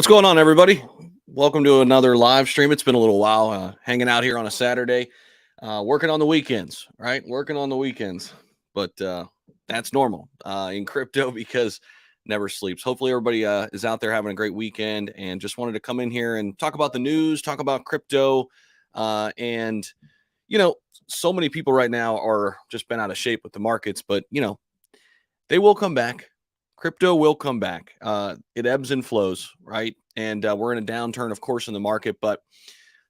What's going on, everybody? Welcome to another live stream. It's been a little while hanging out here on a Saturday, working on the weekends, right? Working on the weekends, but that's normal in crypto because never sleeps. Hopefully, everybody is out there having a great weekend and just wanted to come in here and talk about the news, talk about crypto, and you know, so many people right now are just been out of shape with the markets, but they will come back. Crypto will come back. It ebbs and flows, right? And we're in a downturn, of course, in the market, but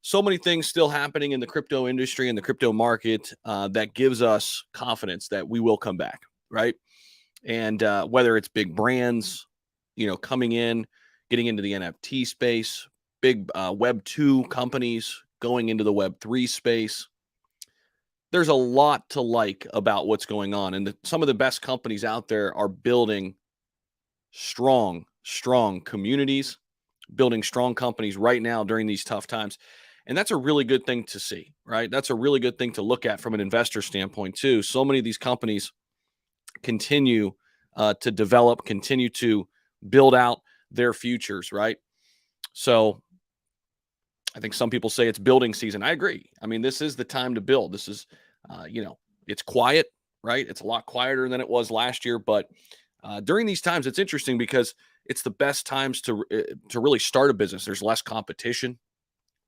so many things still happening in the crypto industry and the crypto market that gives us confidence that we will come back, right? And whether it's big brands, coming in, getting into the NFT space, big Web 2 companies going into the Web 3 space, there's a lot to like about what's going on. And some of the best companies out there are building strong communities, building strong companies right now during these tough times. And that's a really good thing to see, right? That's a really good thing to look at from an investor standpoint, too. So many of these companies continue to develop, continue to build out their futures, right? So I think some people say it's building season. I agree. I mean, this is the time to build. This is, it's quiet, right? It's a lot quieter than it was last year, but during these times, it's interesting because it's the best times to really start a business. There's less competition,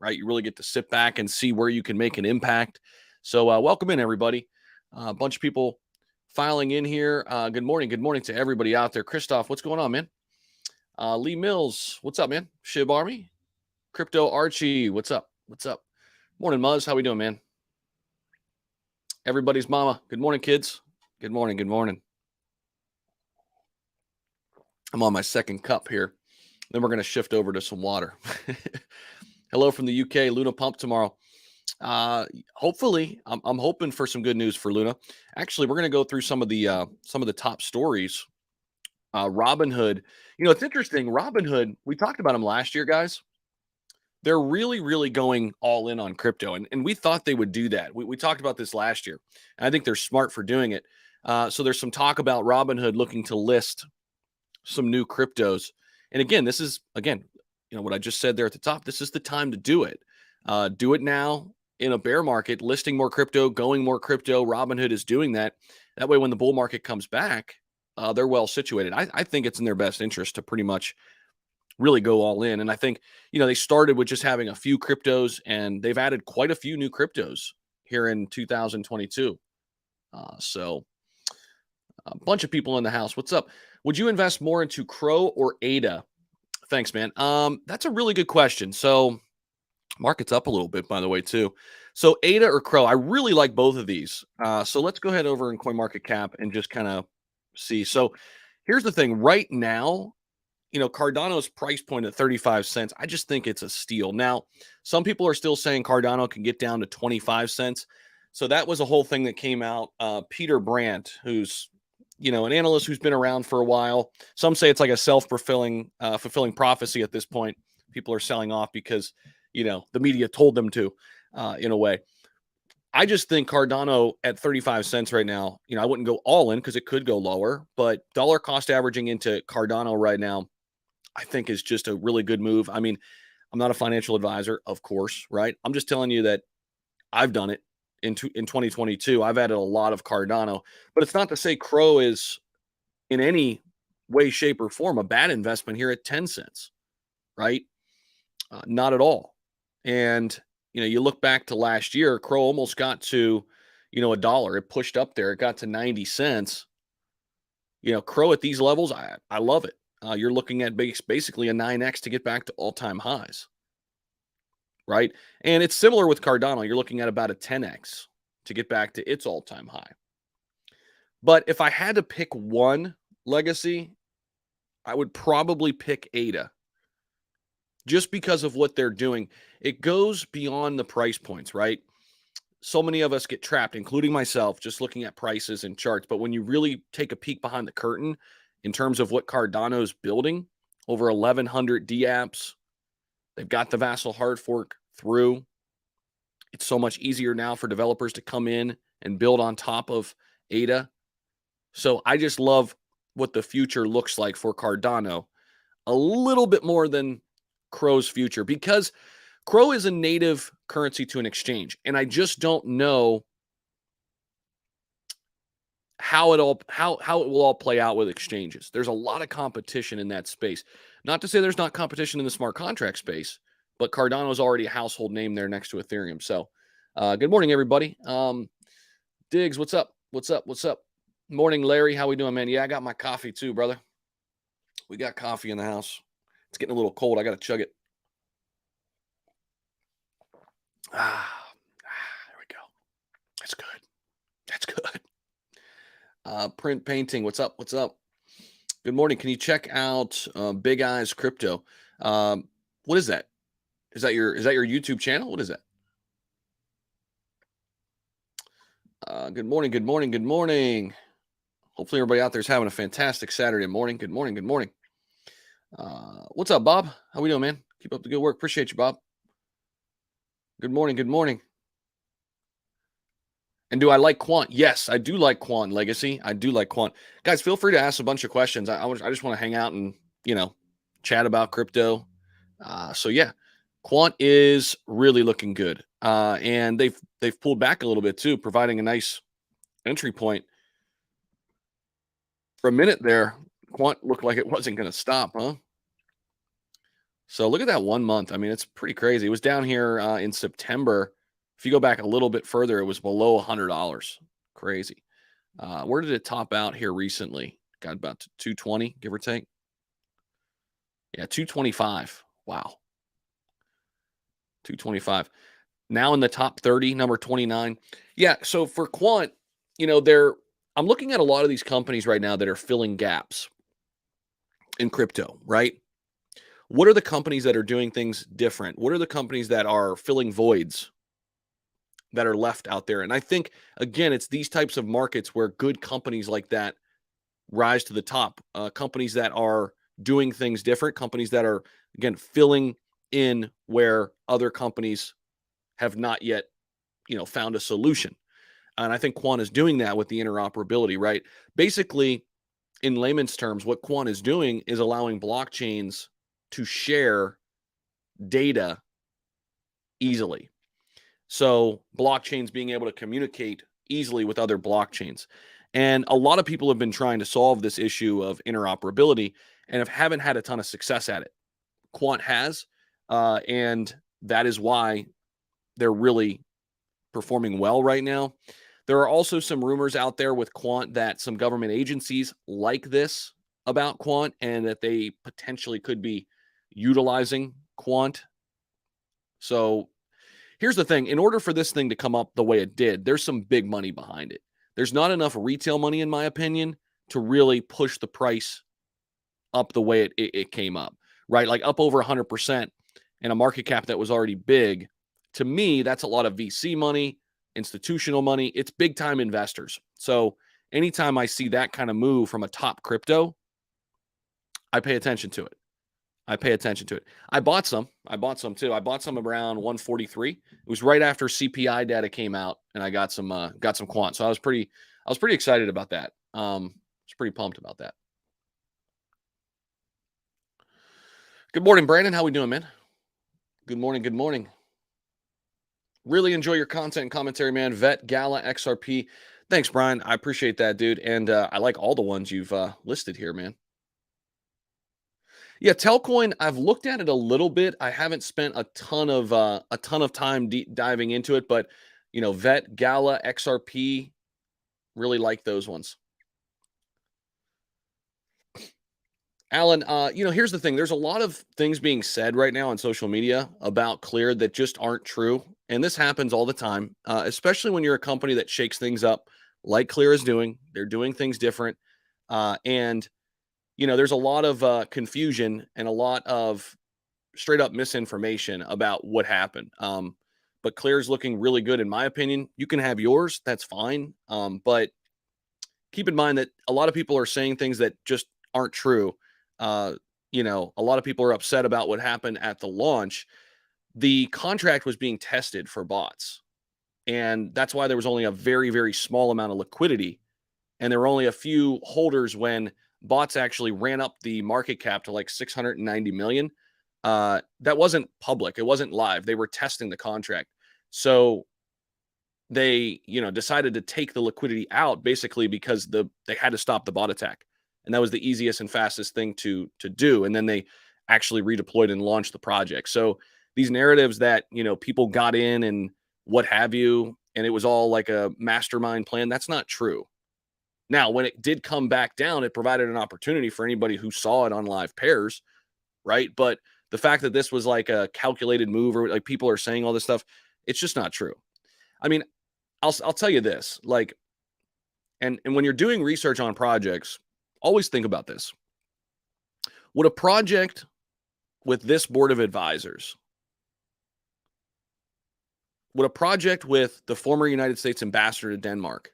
right? You really get to sit back and see where you can make an impact. So, welcome in, everybody. A bunch of people filing in here. Good morning to everybody out there. Christoph, what's going on, man? Lee Mills, what's up, man? Shib Army, Crypto Archie, what's up? What's up? Morning, Muzz. How we doing, man? Everybody's mama. Good morning, kids. Good morning. Good morning. I'm on my second cup here. Then we're going to shift over to some water. Hello from the UK. Luna pump tomorrow. Hopefully, I'm hoping for some good news for Luna. Actually, we're going to go through some of the top stories. Robinhood. It's interesting. Robinhood. We talked about them last year, guys. They're really going all in on crypto, and we thought they would do that. We talked about this last year. And I think they're smart for doing it. So there's some talk about Robinhood looking to list some new cryptos. And again, this is what I just said there at the top. This is the time to do it. Do it now in a bear market, listing more crypto, going more crypto. Robinhood is doing that. That way, when the bull market comes back, they're well situated. I think it's in their best interest to pretty much really go all in. And I think, they started with just having a few cryptos, and they've added quite a few new cryptos here in 2022. So a bunch of people in the house. What's up? Would you invest more into Crow or ADA? Thanks, man. That's a really good question. So market's up a little bit, by the way, too. So ADA or Crow, I really like both of these. So let's go ahead over in CoinMarketCap and just kind of see. So here's the thing. Right now, Cardano's price point at 35 cents, I just think it's a steal. Now, some people are still saying Cardano can get down to 25 cents. So that was a whole thing that came out. Peter Brandt, who's an analyst who's been around for a while. Some say it's like a self-fulfilling prophecy at this point. People are selling off because, the media told them to, in a way. I just think Cardano at 35 cents right now, I wouldn't go all in because it could go lower, but dollar cost averaging into Cardano right now, I think is just a really good move. I mean, I'm not a financial advisor, of course, right? I'm just telling you that I've done it in 2022. I've added a lot of Cardano, but it's not to say Crow is in any way, shape, or form a bad investment here at 10 cents, right? Not at all. And, you look back to last year, Crow almost got to, a dollar. It pushed up there. It got to 90 cents. Crow at these levels, I love it. You're looking at basically a 9x to get back to all-time highs, right? And it's similar with Cardano. You're looking at about a 10x to get back to its all-time high. But if I had to pick one legacy, I would probably pick ADA just because of what they're doing. It goes beyond the price points, right? So many of us get trapped, including myself, just looking at prices and charts. But when you really take a peek behind the curtain, in terms of what Cardano's building, over 1,100 dApps. They've got the Vassal hard fork through. It's so much easier now for developers to come in and build on top of ADA. So I just love what the future looks like for Cardano. A little bit more than Crow's future? Because Crow is a native currency to an exchange, and I just don't know how it will all play out with exchanges. There's a lot of competition in that space. Not to say there's not competition in the smart contract space, but Cardano is already a household name there next to Ethereum. So, good morning, everybody. Diggs, what's up? What's up? What's up? Morning, Larry. How we doing, man? Yeah, I got my coffee too, brother. We got coffee in the house. It's getting a little cold. I got to chug it. There we go. That's good. That's good. Print painting. What's up? What's up? Good morning. Can you check out Big Eyes Crypto? What is that? Is that your YouTube channel? What is that? Good morning. Good morning. Good morning. Hopefully everybody out there is having a fantastic Saturday morning. Good morning. Good morning. What's up, Bob? How we doing, man? Keep up the good work. Appreciate you, Bob. Good morning. Good morning. And do I like Quant? Yes, I do like Quant Legacy. I do like Quant. Guys, feel free to ask a bunch of questions. I just want to hang out and, chat about crypto. So yeah, Quant is really looking good. And they've pulled back a little bit too, providing a nice entry point. For a minute there, Quant looked like it wasn't going to stop, huh? So look at that 1 month. I mean, it's pretty crazy. It was down here in September. If you go back a little bit further, it was below $100. Crazy. Where did it top out here recently? Got about 220, give or take. Yeah, 225. Wow. 225. Now in the top 30, number 29. Yeah, so for Quant, I'm looking at a lot of these companies right now that are filling gaps in crypto, right? What are the companies that are doing things different? What are the companies that are filling voids that are left out there? And I think, again, it's these types of markets where good companies like that rise to the top. Companies that are doing things different, companies that are, again, filling in where other companies have not yet, found a solution. And I think Quant is doing that with the interoperability, right? Basically, in layman's terms, what Quant is doing is allowing blockchains to share data easily. So blockchains being able to communicate easily with other blockchains. And a lot of people have been trying to solve this issue of interoperability and haven't had a ton of success at it. Quant has, and that is why they're really performing well right now. There are also some rumors out there with Quant that some government agencies like this about Quant and that they potentially could be utilizing Quant. So here's the thing. In order for this thing to come up the way it did, there's some big money behind it. There's not enough retail money, in my opinion, to really push the price up the way it came up, right? Like up over 100% in a market cap that was already big. To me, that's a lot of VC money, institutional money. It's big time investors. So anytime I see that kind of move from a top crypto, I pay attention to it. I pay attention to it. I bought some too. I bought some around 143. It was right after CPI data came out, and I got some Quant. So I was pretty excited about that. I was pretty pumped about that. Good morning, Brandon. How we doing, man? Good morning. Good morning. Really enjoy your content and commentary, man. Vet, Gala, XRP. Thanks, Brian. I appreciate that, dude. And I like all the ones you've listed here, man. Yeah, Telcoin, I've looked at it a little bit. I haven't spent a ton of time diving into it, but Vet, Gala, XRP, really like those ones. Alan, here's the thing. There's a lot of things being said right now on social media about Clear that just aren't true. And this happens all the time, especially when you're a company that shakes things up like Clear is doing. They're doing things different. And there's a lot of confusion and a lot of straight up misinformation about what happened. But Clear's looking really good, in my opinion. You can have yours. That's fine. But keep in mind that a lot of people are saying things that just aren't true. A lot of people are upset about what happened at the launch. The contract was being tested for bots. And that's why there was only a very, very small amount of liquidity. And there were only a few holders when bots actually ran up the market cap to like 690 million. that wasn't public. It wasn't live. They were testing the contract. So they, decided to take the liquidity out basically because they had to stop the bot attack. And that was the easiest and fastest thing to do. And then they actually redeployed and launched the project. So these narratives that, people got in and what have you, and it was all like a mastermind plan, that's not true. Now, when it did come back down, it provided an opportunity for anybody who saw it on live pairs, right? But the fact that this was like a calculated move, or like people are saying all this stuff, it's just not true. I mean, I'll tell you this, like, and when you're doing research on projects, always think about this. Would a project with this board of advisors, would a project with the former United States ambassador to Denmark,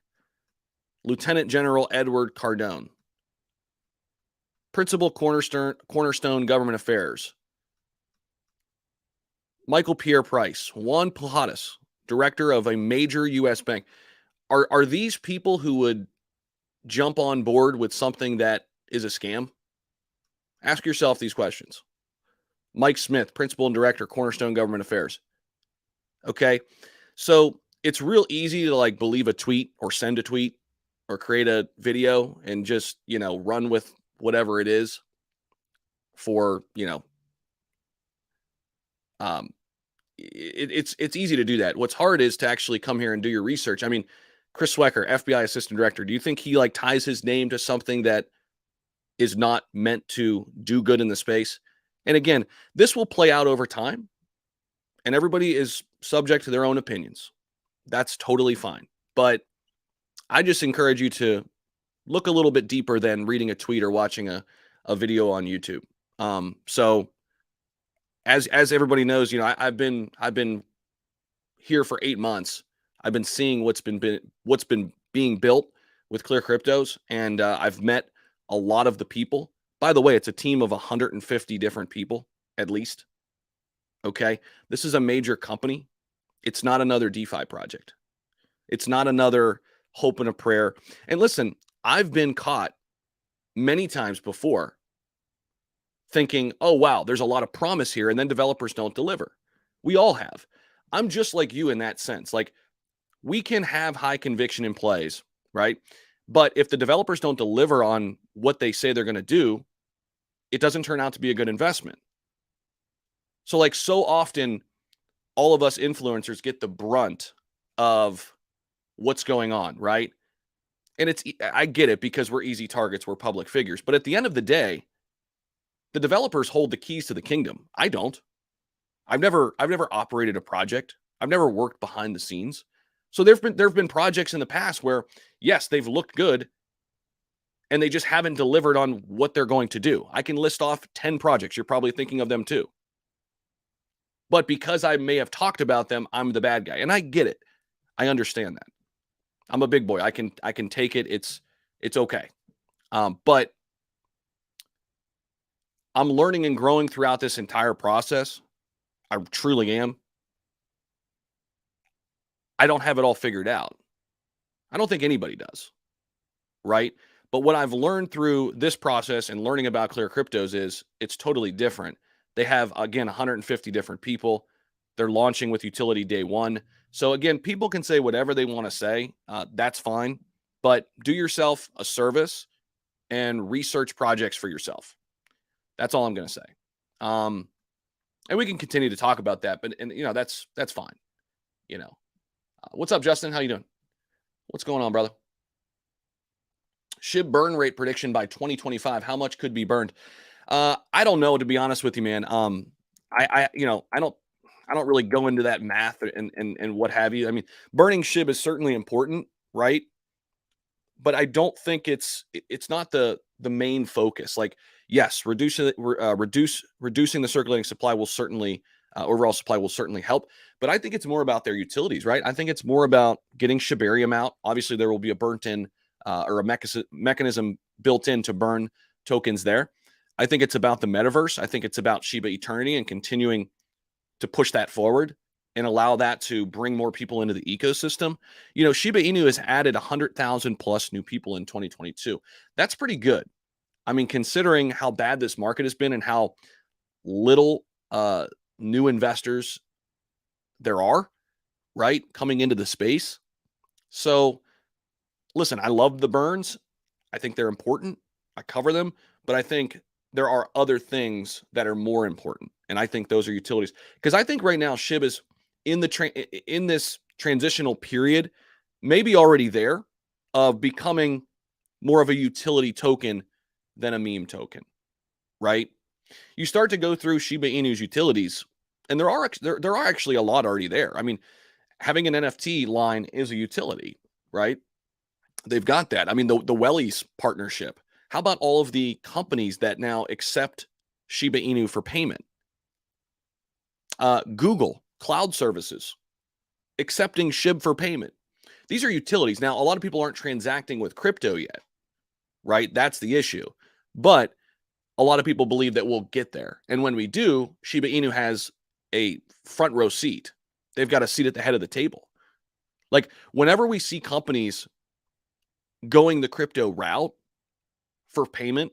Lieutenant General Edward Cardone, Principal Cornerstone Government Affairs, Michael Pierre Price, Juan Pujadas, director of a major U.S. bank, are these people who would jump on board with something that is a scam? Ask yourself these questions. Mike Smith, Principal and Director, Cornerstone Government Affairs. Okay, so it's real easy to like believe a tweet or send a tweet or create a video and just, run with whatever it is for, it's easy to do that. What's hard is to actually come here and do your research. I mean, Chris Swecker, FBI Assistant Director, do you think he like ties his name to something that is not meant to do good in the space? And again, this will play out over time, and everybody is subject to their own opinions. That's totally fine. But I just encourage you to look a little bit deeper than reading a tweet or watching a video on YouTube. So as everybody knows, I've been here for 8 months. I've been seeing what's been being built with Clear Cryptos, and I've met a lot of the people. By the way, it's a team of 150 different people at least. Okay, this is a major company. It's not another DeFi project. It's not another hope and a prayer. And listen, I've been caught many times before thinking, oh, wow, there's a lot of promise here, and then developers don't deliver. We all have. I'm just like you in that sense. Like, we can have high conviction in plays, right? But if the developers don't deliver on what they say they're going to do, it doesn't turn out to be a good investment. So like so often, all of us influencers get the brunt of what's going on, right? And I get it because we're easy targets, we're public figures. But at the end of the day, the developers hold the keys to the kingdom. I don't. I've never operated a project. I've never worked behind the scenes. So there've been projects in the past where, yes, they've looked good and they just haven't delivered on what they're going to do. I can list off 10 projects. You're probably thinking of them too. But because I may have talked about them, I'm the bad guy. And I get it. I understand that. I'm a big boy. I can take it. It's okay. But I'm learning and growing throughout this entire process. I truly am. I don't have it all figured out. I don't think anybody does, right? But what I've learned through this process and learning about Clear Cryptos is it's totally different. They have, again, 150 different people. They're launching with utility day one. So again, people can say whatever they want to say. That's fine. But do yourself a service and research projects for yourself. That's all I'm going to say. And we can continue to talk about that. But that's fine. What's up, Justin? How you doing? What's going on, brother? SHIB burn rate prediction by 2025. How much could be burned? I don't know, to be honest with you, man. I don't really go into that math and what have you. I mean, burning SHIB is certainly important, right? But I don't think it's not the main focus. Like, yes, reducing the circulating supply will certainly overall supply will certainly help. But I think it's more about their utilities, right? I think it's more about getting Shibarium out. Obviously, there will be a burnt-in or a mechanism built in to burn tokens there. I think it's about the metaverse. I think it's about Shiba Eternity and continuing to push that forward and allow that to bring more people into the ecosystem. Shiba Inu has added 100,000 plus new people in 2022. That's pretty good. I mean, considering how bad this market has been and how little uh, new investors there are, right, coming into the space. So, listen, I love the burns. I think they're important. I cover them, but I think there are other things that are more important, and I think those are utilities. Because I think right now SHIB is in this transitional period, maybe already there, of becoming more of a utility token than a meme token, right? You start to go through Shiba Inu's utilities, and there are actually a lot already there. I mean, having an NFT line is a utility, right? They've got that. I mean, the Wellies partnership. How about all of the companies that now accept Shiba Inu for payment? Google Cloud Services accepting SHIB for payment. These are utilities. Now, a lot of people aren't transacting with crypto yet, right? That's the issue. But a lot of people believe that we'll get there. And when we do, Shiba Inu has a front row seat. They've got a seat at the head of the table. Like, whenever we see companies going the crypto route for payment,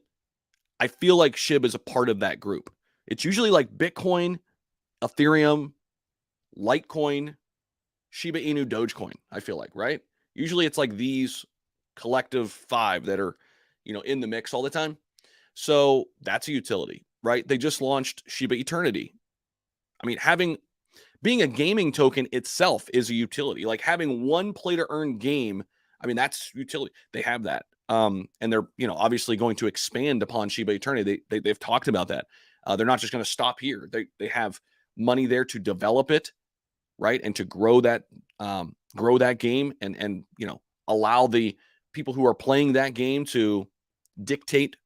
I feel like SHIB is a part of that group. It's usually like Bitcoin, Ethereum, Litecoin, Shiba Inu, Dogecoin, I feel like, right? Usually it's like these collective five that are, in the mix all the time. So that's a utility, right? They just launched Shiba Eternity. I mean, being a gaming token itself is a utility. Like having one play to earn game, I mean, that's utility. They have that. And they're, obviously going to expand upon Shiba Eternity. They've talked about that. They're not just going to stop here. They have money there to develop it, right, and to grow that game, and allow the people who are playing that game to dictate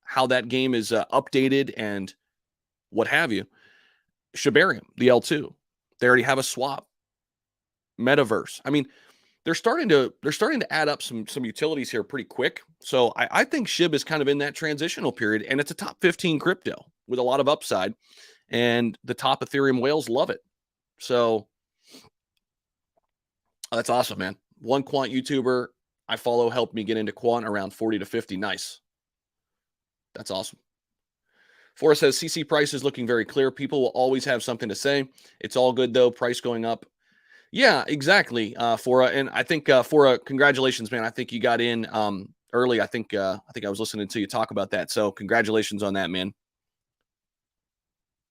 how that game is updated and what have you. Shibarium, the L2, they already have a swap. Metaverse. I mean, they're starting to add up some utilities here pretty quick. So I think SHIB is kind of in that transitional period, and it's a top 15 crypto with a lot of upside, and the top Ethereum whales love it. So that's awesome, man. One Quant YouTuber I follow helped me get into Quant around 40 to 50. Nice. That's awesome. Forrest says CC price is looking very clear. People will always have something to say. It's all good though. Price going up. Yeah, exactly. Fora, and I think Fora, congratulations, man. I think you got in early. I think I was listening to you talk about that. So congratulations on that, man.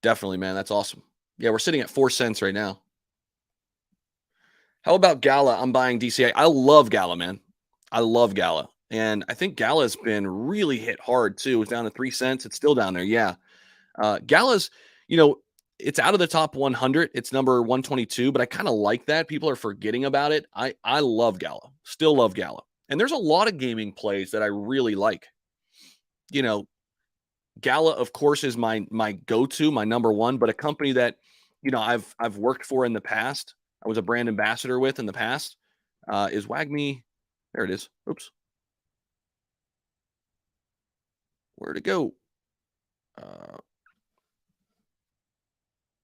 Definitely, man. That's awesome. Yeah, we're sitting at 4 cents right now. How about Gala? I'm buying DCA. I love Gala, man. I love Gala. And I think Gala's been really hit hard too. It's down to 3 cents. It's still down there. Yeah. Gala's, it's out of the top 100. It's number 122, but I kind of like that. People are forgetting about it. I love Gala. Still love Gala. And there's a lot of gaming plays that I really like. Gala, of course, is my go-to, my number one, but a company that, I've worked for in the past. I was a brand ambassador with in the past, is WagMe. There it is. Oops. Where'd it go?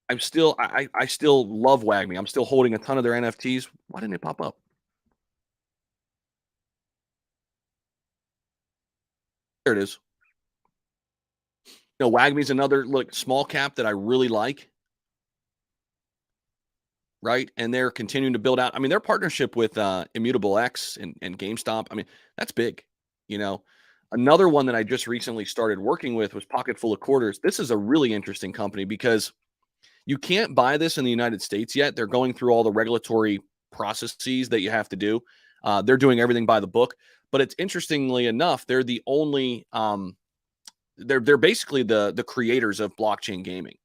I still love WagMe. I'm still holding a ton of their NFTs. Why didn't it pop up? There it is. WagMe's another small cap that I really like. Right. And they're continuing to build out. I mean, their partnership with Immutable X and GameStop. I mean, that's big. Another one that I just recently started working with was Pocket Full of Quarters. This is a really interesting company because you can't buy this in the United States yet. They're going through all the regulatory processes that you have to do. They're doing everything by the book. But it's interestingly enough, they're the only they're basically the creators of blockchain gaming.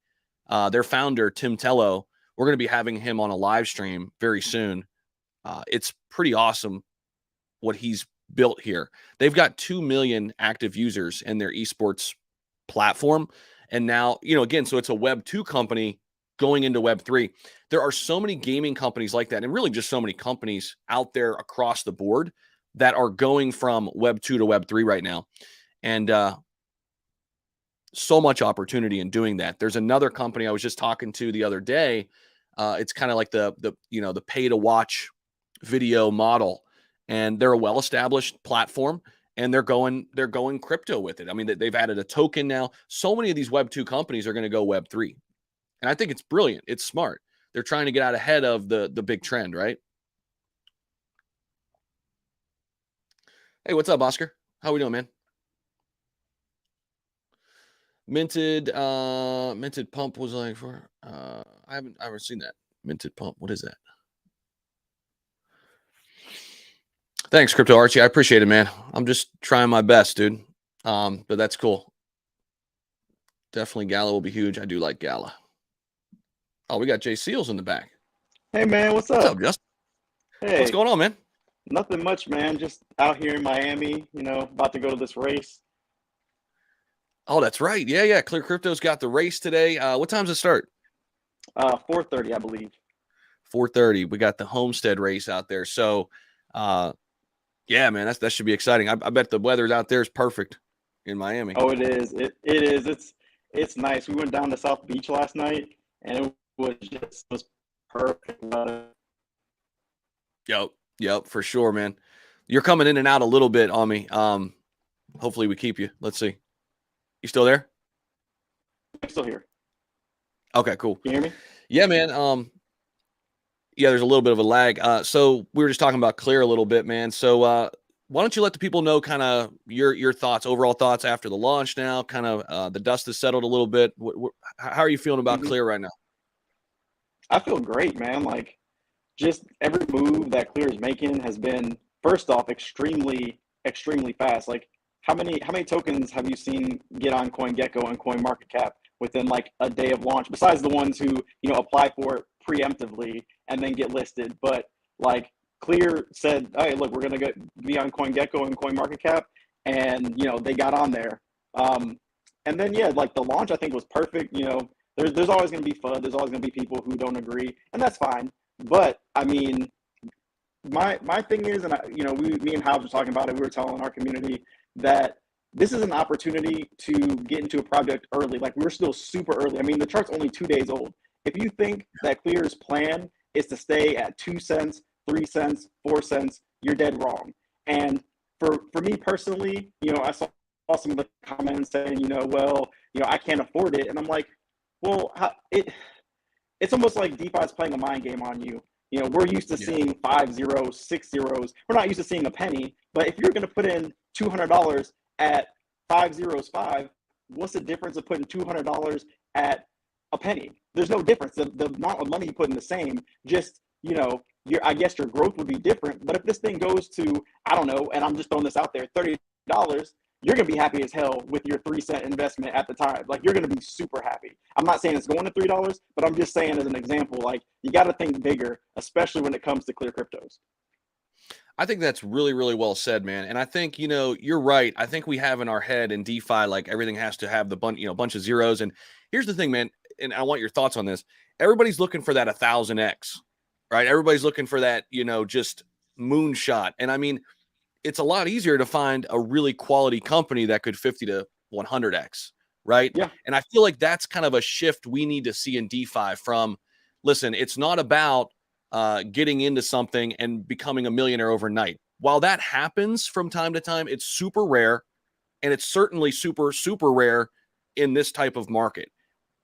Their founder, Tim Tello, we're going to be having him on a live stream very soon. It's pretty awesome what he's built here. They've got 2 million active users in their esports platform. And now, again, so it's a Web 2 company going into Web 3. There are so many gaming companies like that, and really just so many companies out there across the board that are going from Web 2 to Web 3 right now. And so much opportunity in doing that. There's another company I was just talking to the other day. It's kind of like the pay to watch video model, and they're a well-established platform, and they're going crypto with it. I mean, they've added a token now. So many of these Web 2 companies are going to go Web 3. And I think it's brilliant. It's smart. They're trying to get out ahead of the big trend, right? Hey, what's up, Oscar? How we doing, man? Minted pump was like for I haven't seen that. Minted pump. What is that? Thanks, Crypto Archie. I appreciate it, man. I'm just trying my best, dude. But that's cool. Definitely Gala will be huge. I do like Gala. Oh, we got Jay Seals in the back. Hey man, what's What's up? up, Justin? Hey, What's going on, man? nothing much, man. Just out here in Miami, about to go to this race. Oh, that's right. Yeah. Clear Crypto's got the race today. What time does it start? 4:30, I believe. 4:30. We got the Homestead race out there. So, yeah, man, that should be exciting. I bet the weather out there is perfect in Miami. Oh, it is. It is. It's nice. We went down to South Beach last night, and it was perfect weather. Yep, for sure, man. You're coming in and out a little bit on me. Hopefully we keep you. Let's see. You still there? I'm still here. Okay, cool. Can you hear me? Yeah, man. Yeah, there's a little bit of a lag. So we were just talking about Clear a little bit, man. So why don't you let the people know kind of your thoughts, overall thoughts after the launch now? Kind of the dust has settled a little bit. How are you feeling about Clear right now? I feel great, man. Like, just every move that Clear is making has been, first off, extremely, extremely fast. Like, how many tokens have you seen get on CoinGecko and CoinMarketCap within like a day of launch? Besides the ones who apply for it preemptively and then get listed, but like Clear said, hey, look, we're gonna be on CoinGecko and CoinMarketCap, and they got on there. And then yeah, like the launch I think was perfect. There's always gonna be FUD. There's always gonna be people who don't agree, and that's fine. But I mean, my thing is, and me and Hobbs were talking about it. We were telling our community that this is an opportunity to get into a project early. Like, we're still super early. I mean, the chart's only 2 days old. If you think that Clear's plan is to stay at 2 cents, 3 cents, 4 cents, you're dead wrong. And for me personally, I saw some of the comments saying, I can't afford it, and I'm like, well, it's almost like DeFi is playing a mind game on you. We're used to seeing 5 zeros, 6 zeros. We're not used to seeing a penny. But if you're going to put in $200 at 5 zeros 5, what's the difference of putting $200 at a penny? There's no difference. The amount of money you put in the same, just, I guess your growth would be different. But if this thing goes to, I don't know, and I'm just throwing this out there, $30, you're going to be happy as hell with your 3 cent investment at the time. Like, you're going to be super happy. I'm not saying it's going to $3, but I'm just saying as an example, like, you got to think bigger, especially when it comes to Clear cryptos. I think that's really, really well said, man. And I think, you're right. I think we have in our head in DeFi, like everything has to have the bunch of zeros. And here's the thing, man, and I want your thoughts on this. Everybody's looking for that 1000x, right? Everybody's looking for that, just moonshot. And I mean, it's a lot easier to find a really quality company that could 50 to 100x, right? Yeah. And I feel like that's kind of a shift we need to see in DeFi from, listen, it's not about getting into something and becoming a millionaire overnight. While that happens from time to time, it's super rare, and it's certainly super, super rare in this type of market.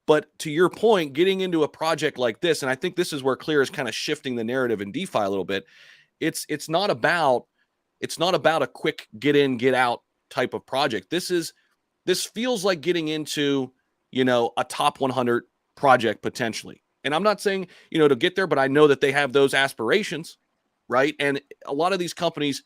But to your point, getting into a project like this, and I think this is where Clear is kind of shifting the narrative in DeFi a little bit. It's not about a quick get in, get out type of project. This feels like getting into, a top 100 project potentially. And I'm not saying, to get there, but I know that they have those aspirations, right? And a lot of these companies,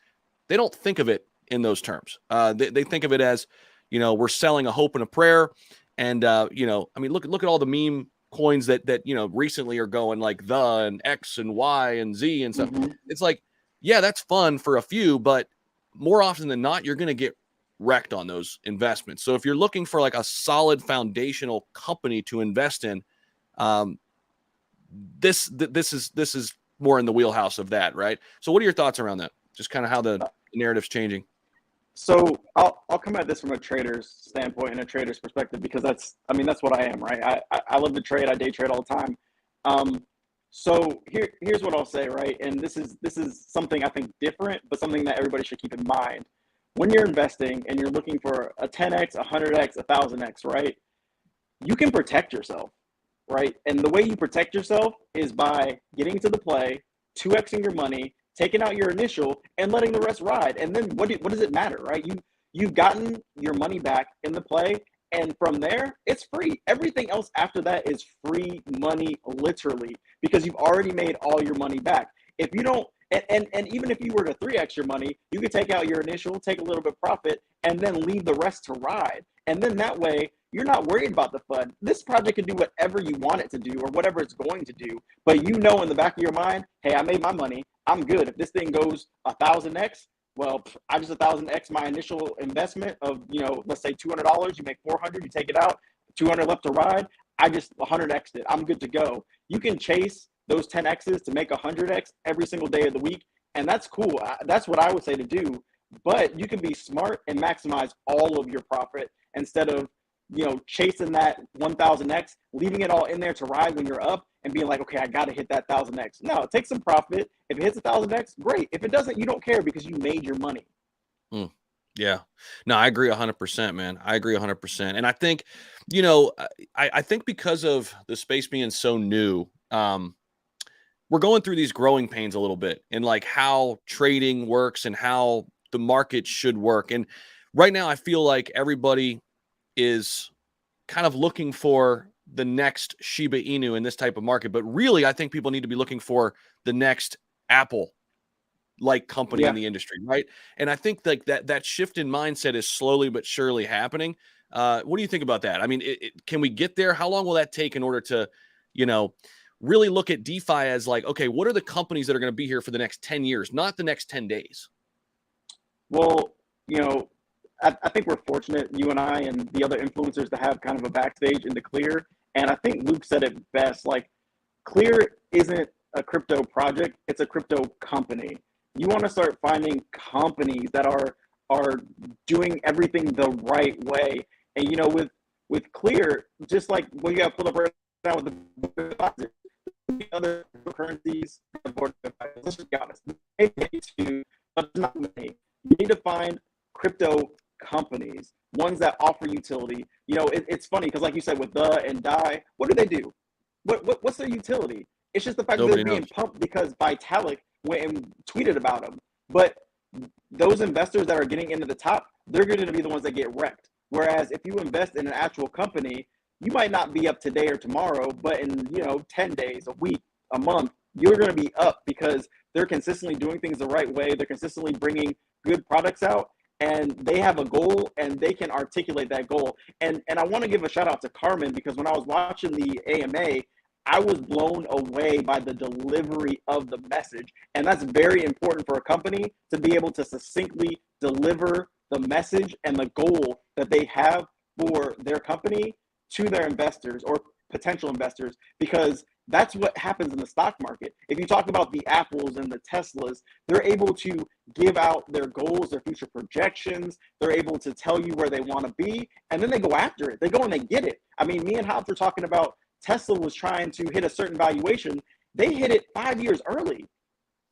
they don't think of it in those terms. They think of it as, we're selling a hope and a prayer. And, I mean, look at all the meme coins that recently are going like the and X and Y and Z and stuff. Mm-hmm. It's like, yeah, that's fun for a few, but more often than not, you're going to get wrecked on those investments. So if you're looking for like a solid foundational company to invest in, this is more in the wheelhouse of that, right? So what are your thoughts around that? Just kind of how the narrative's changing. So I'll come at this from a trader's standpoint and a trader's perspective, because that's what I am, right? I love to trade. I day trade all the time. So here's what I'll say, right? And this is something I think different, but something that everybody should keep in mind. When you're investing and you're looking for a 10x, 100x, 1000x, right? You can protect yourself. right? And the way you protect yourself is by getting to the play, 2xing your money, taking out your initial, and letting the rest ride. And then what does it matter, right? You've gotten your money back in the play, and from there, it's free. Everything else after that is free money, literally, because you've already made all your money back. If you don't, and even if you were to 3x your money, you could take out your initial, take a little bit profit, and then leave the rest to ride. And then that way, you're not worried about the FUD. This project can do whatever you want it to do or whatever it's going to do. But you know in the back of your mind, hey, I made my money. I'm good. If this thing goes 1,000x, well, I just 1,000x my initial investment of, let's say $200. You make 400, you take it out, 200 left to ride. I just 100x'd it. I'm good to go. You can chase those 10x's to make 100x every single day of the week, and that's cool. That's what I would say to do. But you can be smart and maximize all of your profit instead of chasing that 1,000x, leaving it all in there to ride when you're up and being like, okay, I got to hit that 1,000x. No, take some profit. If it hits 1,000x, great. If it doesn't, you don't care because you made your money. Yeah, no, I agree 100%, man. I agree 100%. And I think, I think because of the space being so new, we're going through these growing pains a little bit in like how trading works and how the market should work. And right now I feel like everybody is kind of looking for the next Shiba Inu in this type of market. But really, I think people need to be looking for the next Apple like company in the industry, right? And I think like that shift in mindset is slowly but surely happening. What do you think about that? I mean, can we get there? How long will that take in order to, really look at DeFi as like, okay, what are the companies that are going to be here for the next 10 years, not the next 10 days? Well, I think we're fortunate, you and I and the other influencers, to have kind of a backstage into Clear. And I think Luke said it best, like Clear isn't a crypto project, it's a crypto company. You want to start finding companies that are doing everything the right way. And with Clear, just like what you got pulled up right now with the deposit, other currencies, let's just be honest, but not many. You need to find crypto companies, ones that offer utility. It's funny because, like you said, with the and die, what do? What's their utility? It's just the fact that they're being pumped because Vitalik went and tweeted about them. But those investors that are getting into the top, they're going to be the ones that get wrecked. Whereas if you invest in an actual company, you might not be up today or tomorrow, but in 10 days, a week, a month, you're going to be up because they're consistently doing things the right way. They're consistently bringing good products out, and they have a goal and they can articulate that goal. And I want to give a shout out to Carmen, because when I was watching the AMA, I was blown away by the delivery of the message. And that's very important for a company to be able to succinctly deliver the message and the goal that they have for their company to their investors or potential investors, because that's what happens in the stock market. If you talk about the Apples and the Teslas, they're able to give out their goals, their future projections. They're able to tell you where they want to be, and then they go after it. They go and they get it. I mean, me and Hobbs were talking about Tesla was trying to hit a certain valuation. They hit it 5 years early.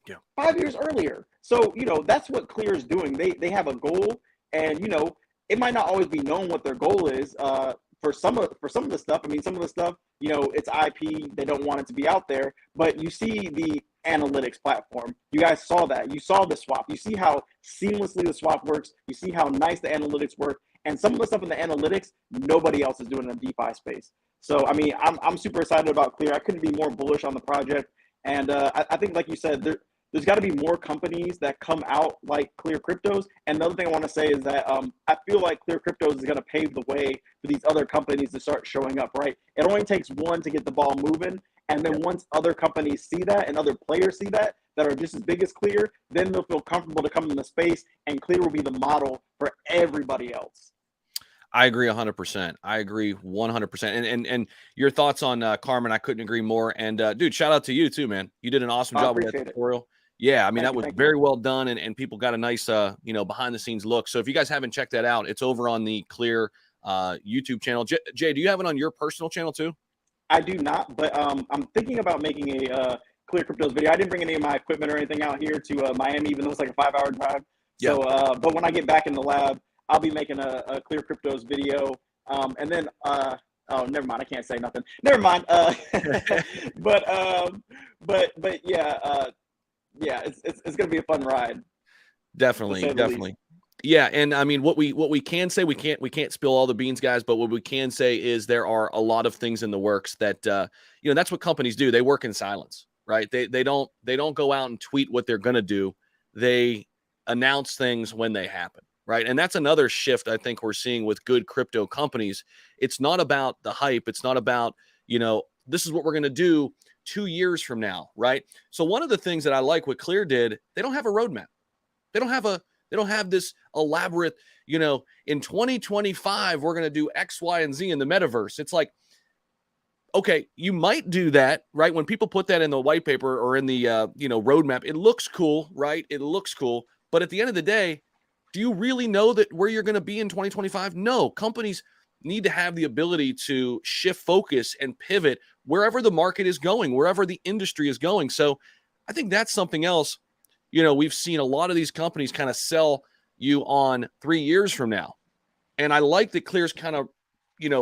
Yeah. 5 years earlier. So, that's what Clear is doing. They have a goal, and, it might not always be known what their goal is. For some of the stuff, some of the stuff, it's IP. They don't want it to be out there. But you see the analytics platform. You guys saw that. You saw the swap. You see how seamlessly the swap works. You see how nice the analytics work. And some of the stuff in the analytics, nobody else is doing in the DeFi space. So, I'm super excited about Clear. I couldn't be more bullish on the project. And I think, like you said, there's got to be more companies that come out like Clear Cryptos. And the other thing I want to say is that I feel like Clear Cryptos is going to pave the way for these other companies to start showing up, right? It only takes one to get the ball moving. And then once other companies see that and other players see that are just as big as Clear, then they'll feel comfortable to come in the space, and Clear will be the model for everybody else. I agree 100%. I agree 100%. And your thoughts on Carmen, I couldn't agree more. And dude, shout out to you too, man. You did an awesome job with that tutorial. Yeah, that was very well done, and people got a nice behind the scenes look. So if you guys haven't checked that out, it's over on the Clear YouTube channel. Jay, do you have it on your personal channel too? I do not, but I'm thinking about making a Clear Cryptos video. I didn't bring any of my equipment or anything out here to Miami, even though it's like a 5-hour drive. So, but when I get back in the lab, I'll be making a Clear Cryptos video. And then Oh, never mind. I can't say nothing. Never mind. But yeah, it's gonna be a fun ride. Definitely, definitely. Yeah, and I mean, what we can say, we can't spill all the beans, guys, but what we can say is there are a lot of things in the works that that's what companies do. They work in silence, right? They don't go out and tweet what they're going to do. They announce things when they happen, right? And that's another shift I think we're seeing with good crypto companies. It's not about the hype. It's not about, this is what we're going to do 2 years from now, right? So one of the things that I like what Clear did, they don't have a roadmap. They don't have this elaborate, in 2025, we're going to do X, Y, and Z in the metaverse. It's like, okay, you might do that, right? When people put that in the white paper or in the, roadmap, it looks cool, right? It looks cool. But at the end of the day, do you really know that where you're going to be in 2025? No, companies need to have the ability to shift focus and pivot wherever the market is going, wherever the industry is going. So I think that's something else. We've seen a lot of these companies kind of sell you on 3 years from now. And I like that Clear's kind of,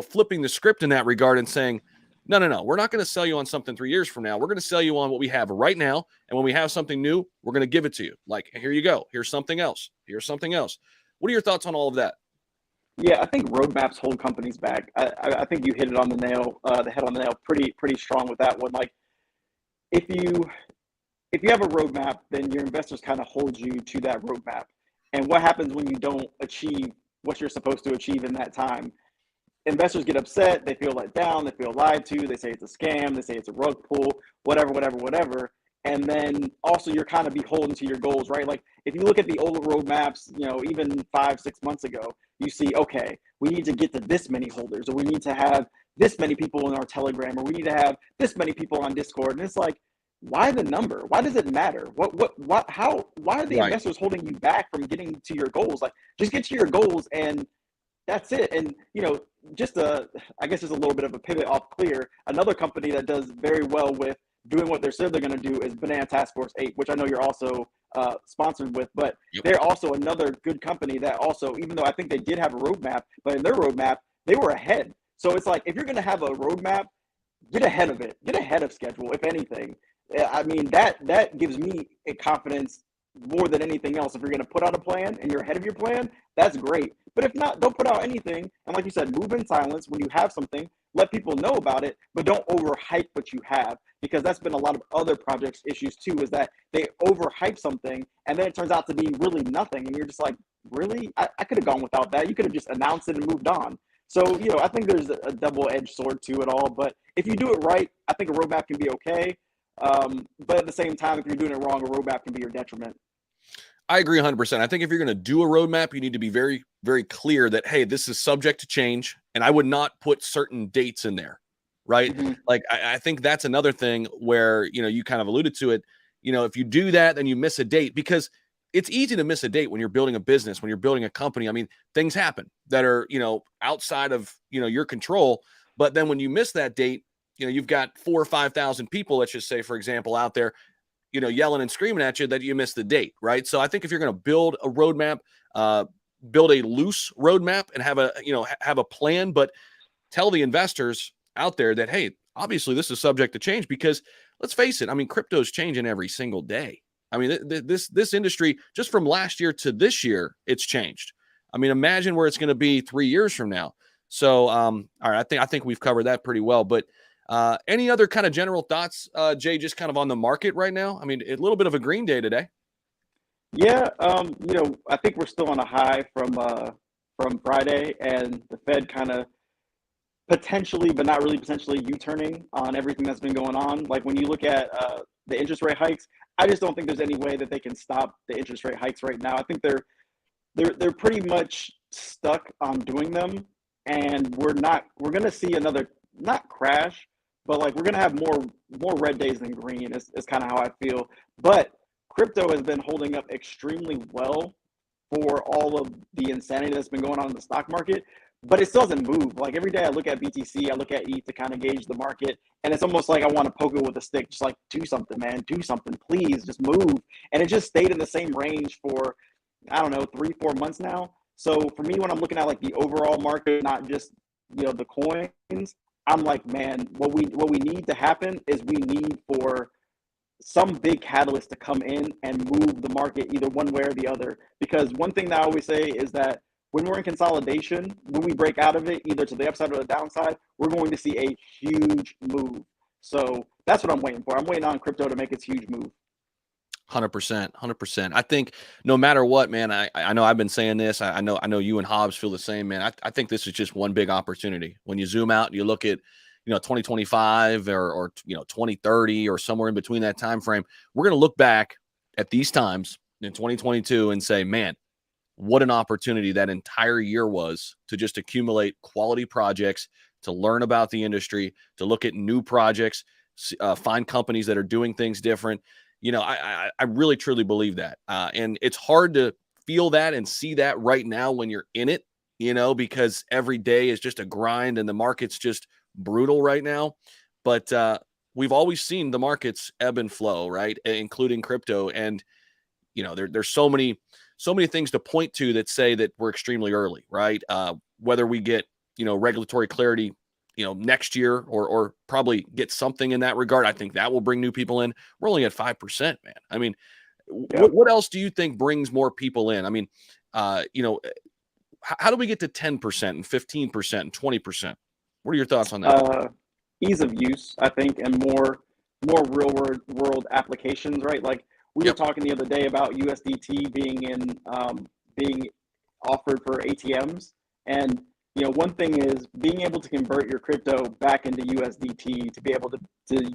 flipping the script in that regard and saying, no, we're not going to sell you on something 3 years from now. We're going to sell you on what we have right now. And when we have something new, we're going to give it to you. Like, here you go. Here's something else. Here's something else. What are your thoughts on all of that? Yeah, I think roadmaps hold companies back. I think you hit it on the nail, the head on the nail, pretty strong with that one. Like, if you have a roadmap, then your investors kind of hold you to that roadmap. And what happens when you don't achieve what you're supposed to achieve in that time? Investors get upset, they feel let down, they feel lied to, they say it's a scam, they say it's a rug pull, whatever. And then also you're kind of beholden to your goals, right? Like if you look at the older roadmaps, even 5-6 months ago, you see, okay, we need to get to this many holders, or we need to have this many people in our Telegram, or we need to have this many people on Discord. And it's like, why the number? Why does it matter? Why are the Right. investors holding you back from getting to your goals? Like just get to your goals and that's it. And I guess there's a little bit of a pivot off Clear. Another company that does very well with doing what they said they're going to do is Banana Task Force 8, which I know you're also sponsored with. But Yep. they're also another good company that also, even though I think they did have a roadmap, but in their roadmap they were ahead. So it's like if you're going to have a roadmap, get ahead of it. Get ahead of schedule, if anything. I mean, that gives me a confidence more than anything else. If you're going to put out a plan and you're ahead of your plan, that's great. But if not, don't put out anything. And like you said, move in silence when you have something. Let people know about it, but don't overhype what you have, because that's been a lot of other projects' issues too, is that they overhype something and then it turns out to be really nothing. And you're just like, really? I could have gone without that. You could have just announced it and moved on. So, I think there's a double-edged sword to it all. But if you do it right, I think a roadmap can be okay. But at the same time, if you're doing it wrong, a roadmap can be your detriment. I agree 100%. I think if you're going to do a roadmap, you need to be very, very clear that, hey, this is subject to change. And I would not put certain dates in there, right? Mm-hmm. Like, I think that's another thing where, you kind of alluded to it. If you do that, then you miss a date, because it's easy to miss a date when you're building a business, when you're building a company. I mean, things happen that are, outside of, your control. But then when you miss that date, you've got 4,000 or 5,000 people, let's just say, for example, out there, yelling and screaming at you that you missed the date, right? So I think if you're going to build a roadmap, build a loose roadmap and have a plan, but tell the investors out there that, hey, obviously this is subject to change, because let's face it, I mean, crypto's changing every single day. I mean, this industry, just from last year to this year, it's changed. I mean, imagine where it's going to be 3 years from now. So, all right, I think we've covered that pretty well. But any other kind of general thoughts, Jay, just kind of on the market right now? I mean, a little bit of a green day today. Yeah, I think we're still on a high from Friday, and the Fed kind of potentially, but not really potentially, U-turning on everything that's been going on. Like when you look at the interest rate hikes, I just don't think there's any way that they can stop the interest rate hikes right now. I think they're pretty much stuck on doing them, and we're going to see another, not crash, but like we're going to have more red days than green is kind of how I feel. But crypto has been holding up extremely well for all of the insanity that's been going on in the stock market, but it still doesn't move. Like every day I look at BTC, I look at ETH to kind of gauge the market, and it's almost like I want to poke it with a stick, just like, do something, man, do something, please, just move. And it just stayed in the same range for, I don't know, 3-4 months now. So for me, when I'm looking at like the overall market, not just, the coins, I'm like, man, what we need to happen is we need for some big catalyst to come in and move the market either one way or the other. Because one thing that I always say is that when we're in consolidation, when we break out of it, either to the upside or the downside, we're going to see a huge move. So that's what I'm waiting for. I'm waiting on crypto to make its huge move. 100%, 100%. I think no matter what, man, I know I've been saying this. I know you and Hobbs feel the same, man. I think this is just one big opportunity. When you zoom out and you look at, 2025 or 2030 or somewhere in between that time frame, we're going to look back at these times in 2022 and say, man, what an opportunity that entire year was to just accumulate quality projects, to learn about the industry, to look at new projects, find companies that are doing things different. I really truly believe that. And it's hard to feel that and see that right now when you're in it, because every day is just a grind and the market's just brutal right now. But we've always seen the markets ebb and flow, right? Including crypto. And, there's so many things to point to that say that we're extremely early, right? Whether we get, regulatory clarity, next year or probably get something in that regard. I think that will bring new people in. We're only at 5%, man. I mean, Yeah. what else do you think brings more people in? I mean, how do we get to 10% and 15% and 20%? What are your thoughts on that? Ease of use, I think, and more real world applications, right? Like we were Yep. talking the other day about USDT being offered for ATMs, and one thing is being able to convert your crypto back into USDT to be able to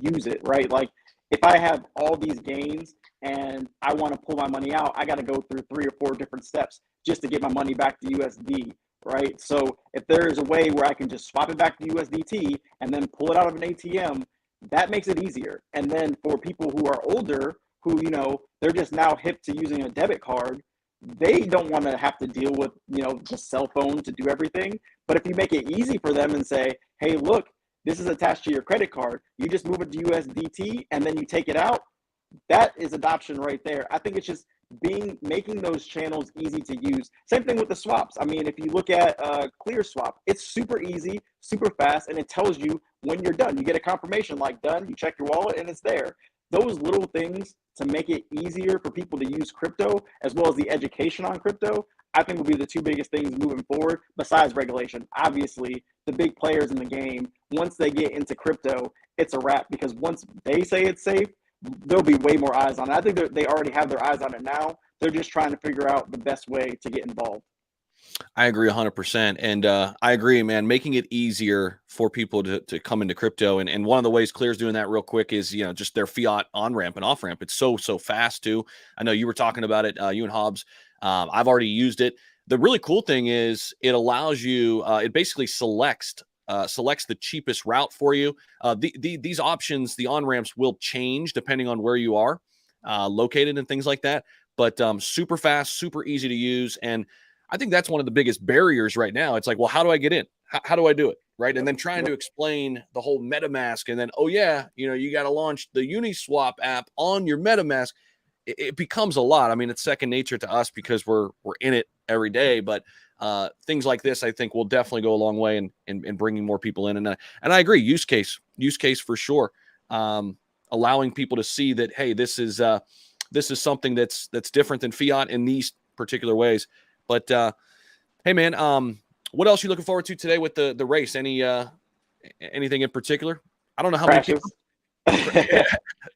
use it, right? Like if I have all these gains and I want to pull my money out, I got to go through 3 or 4 different steps just to get my money back to USD, right? So if there is a way where I can just swap it back to USDT and then pull it out of an ATM, that makes it easier. And then for people who are older, who, they're just now hip to using a debit card, they don't want to have to deal with, the cell phone to do everything. But if you make it easy for them and say, hey, look, this is attached to your credit card, you just move it to USDT and then you take it out, that is adoption right there. I think it's just making those channels easy to use. Same thing with the swaps. I mean, if you look at Clear Swap, it's super easy, super fast, and it tells you when you're done. You get a confirmation like done, you check your wallet and it's there. Those little things to make it easier for people to use crypto, as well as the education on crypto, I think will be the 2 biggest things moving forward, besides regulation. Obviously, the big players in the game, once they get into crypto, it's a wrap, because once they say it's safe, there'll be way more eyes on it. I think they already have their eyes on it now. They're just trying to figure out the best way to get involved. I agree 100%. And I agree, man, making it easier for people to come into crypto. And one of the ways Clear's doing that real quick is, just their fiat on ramp and off ramp. It's so fast too. I know you were talking about it, you and Hobbs. I've already used it. The really cool thing is it allows you, it basically selects the cheapest route for you. These options, the on ramps will change depending on where you are located and things like that. But super fast, super easy to use. And I think that's one of the biggest barriers right now. It's like, well, how do I get in? How do I do it? Right. And then trying to explain the whole MetaMask, and then, oh yeah, you got to launch the Uniswap app on your MetaMask. It becomes a lot. I mean, it's second nature to us because we're in it every day, but things like this, I think, will definitely go a long way in bringing more people in. And I agree. Use case for sure. Allowing people to see that, hey, this is something that's different than fiat in these particular ways. But hey, man, what else are you looking forward to today with the race? Anything in particular? I don't know how Crashes. many people.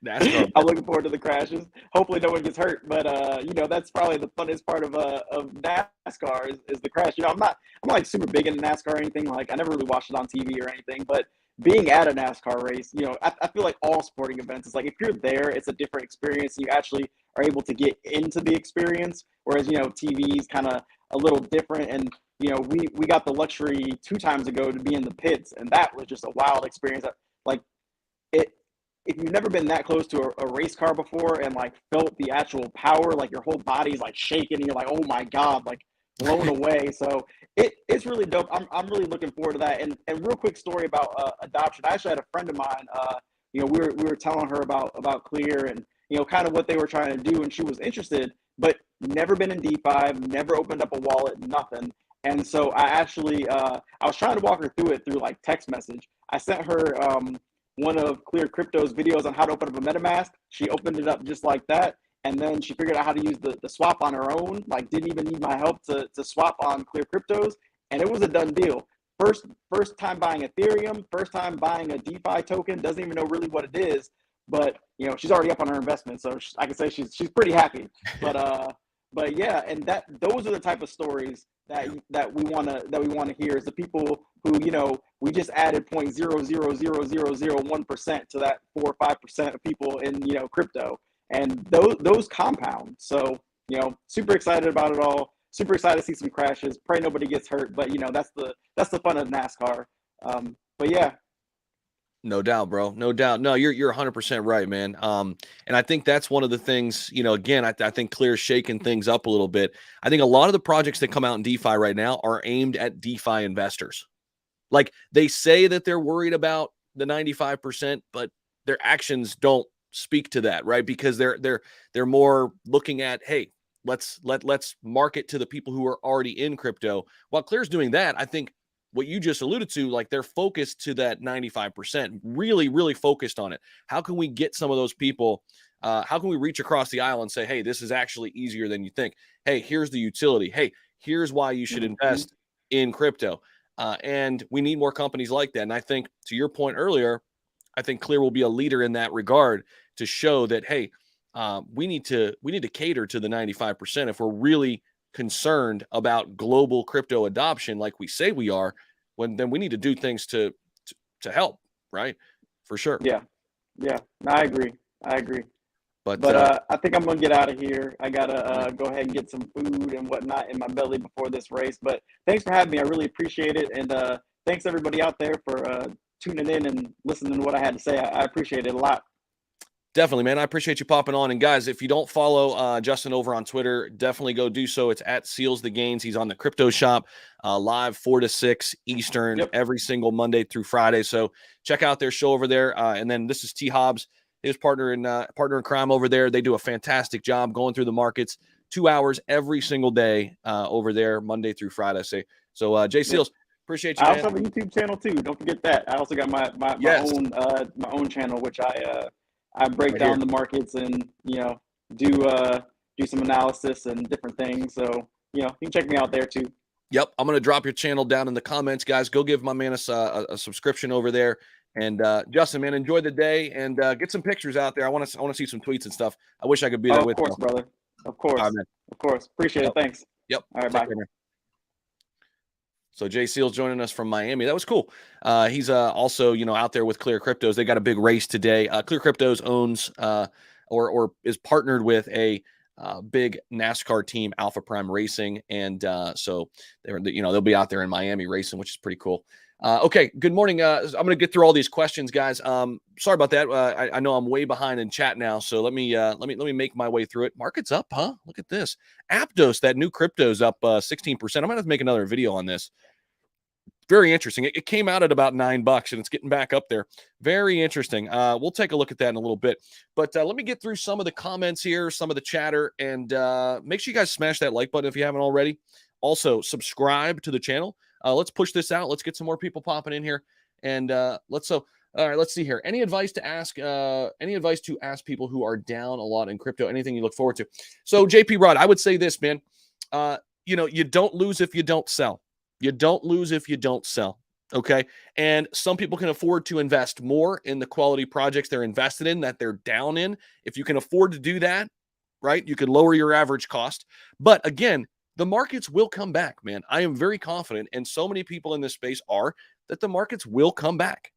NASCAR. I'm looking forward to the crashes. Hopefully, no one gets hurt. But that's probably the funnest part of NASCAR is the crash. I'm not like super big into NASCAR or anything. Like I never really watched it on TV or anything. But being at a NASCAR race, I feel like all sporting events is like if you're there, it's a different experience. You actually are able to get into the experience. Whereas TV is kind of a little different. And we got the luxury 2 times ago to be in the pits, and that was just a wild experience. Like it. If you've never been that close to a race car before and like felt the actual power, like your whole body's like shaking and you're like, oh my God, like blown away. So it's really dope. I'm really looking forward to that. And real quick story about adoption. I actually had a friend of mine, we were telling her about Clear and, kind of what they were trying to do. And she was interested, but never been in DeFi, never opened up a wallet, nothing. And so I actually, I was trying to walk her through it through like text message. I sent her one of Clear Crypto's videos on how to open up a MetaMask. She opened it up just like that. And then she figured out how to use the swap on her own, like didn't even need my help to swap on Clear Cryptos. And it was a done deal. First time buying Ethereum, first time buying a DeFi token, doesn't even know really what it is. But, you know, she's already up on her investment. So I can say she's pretty happy. But yeah, and those are the type of stories that we wanna hear, is the people who, you know, we just added 0.0000001% to that 4 or 5% of people in, you know, crypto, and those compound. So, you know, super excited about it all. Super excited to see some crashes. Pray nobody gets hurt, but you know that's the fun of NASCAR. But yeah, No doubt, bro. No doubt. No, you're 100% right, man. And I think that's one of the things, you know, again, I think Clear's shaking things up a little bit. I think a lot of the projects that come out in DeFi right now are aimed at DeFi investors. Like, they say that they're worried about the 95%, but their actions don't speak to that, right? Because they're more looking at, hey, let's market to the people who are already in crypto. While Clear's doing that, I think what you just alluded to, like, they're focused to that 95%, really, really focused on it. How can we get some of those people? How can we reach across the aisle and say, hey, this is actually easier than you think? Hey, here's the utility. Hey, here's why you should invest in crypto. And we need more companies like that. And I think, to your point earlier, I think Clear will be a leader in that regard to show that, hey, we need to cater to the 95% if we're really concerned about global crypto adoption, like we say we are. Then we need to do things to help, right? For sure. yeah, yeah. No, I agree. I agree. But But I think I'm gonna get out of here. I gotta go ahead and get some food and whatnot in my belly before this race. But thanks for having me. I really appreciate it, and thanks everybody out there for tuning in and listening to what I had to say. I appreciate it a lot. definitely, man. I appreciate you popping on. And guys, if you don't follow Justin over on Twitter, definitely go do so. It's at Seals the Gains. He's on the Crypto Shop live 4 to 6 Eastern every single Monday through Friday. So check out their show over there. And then this is T Hobbs, his partner in crime over there. They do a fantastic job going through the markets, 2 hours every single day over there, Monday through Friday. So Jay Seals, appreciate you, I man. also have a YouTube channel too. Don't forget that. I also got my own channel, which I break Right down here. the markets and, you know, do some analysis and different things. So, you know, you can check me out there too. Yep, I'm going to drop your channel down in the comments, guys. Go give my man a subscription over there. And Justin, man, enjoy the day and get some pictures out there. I want to see some tweets and stuff. I wish I could be there Oh, of with course, you. brother. Of All right, course. man. Of course. Appreciate Yep. it. Thanks. Yep. All right, Take bye. care, man. So Jay Seals joining us from Miami. That was cool. He's also, you know, out there with Clear Cryptos. They got a big race today. Clear Cryptos owns or is partnered with a big NASCAR team, Alpha Prime Racing, and so they'll be out there in Miami racing, which is pretty cool. Okay, good morning. I'm going to get through all these questions, guys. Sorry about that. I know I'm way behind in chat now, so let me make my way through it. Market's up, huh? Look at this. Aptos, that new crypto's up 16%. I might have to make another video on this. Very interesting. It came out at about $9 and it's getting back up there. Very interesting. We'll take a look at that in a little bit. But let me get through some of the comments here, some of the chatter, and make sure you guys smash that like button if you haven't already. Also, subscribe to the channel. Let's push this out. Let's get some more people popping in here. And all right, let's see here. Any advice to ask people who are down a lot in crypto? Anything you look forward to? So, JP Rod, I would say this, man. You don't lose if you don't sell. You don't lose if you don't sell. Okay. And some people can afford to invest more in the quality projects they're invested in, that they're down in. If you can afford to do that, right, you can lower your average cost. But again, the markets will come back, man. I am very confident, and so many people in this space are, that the markets will come back.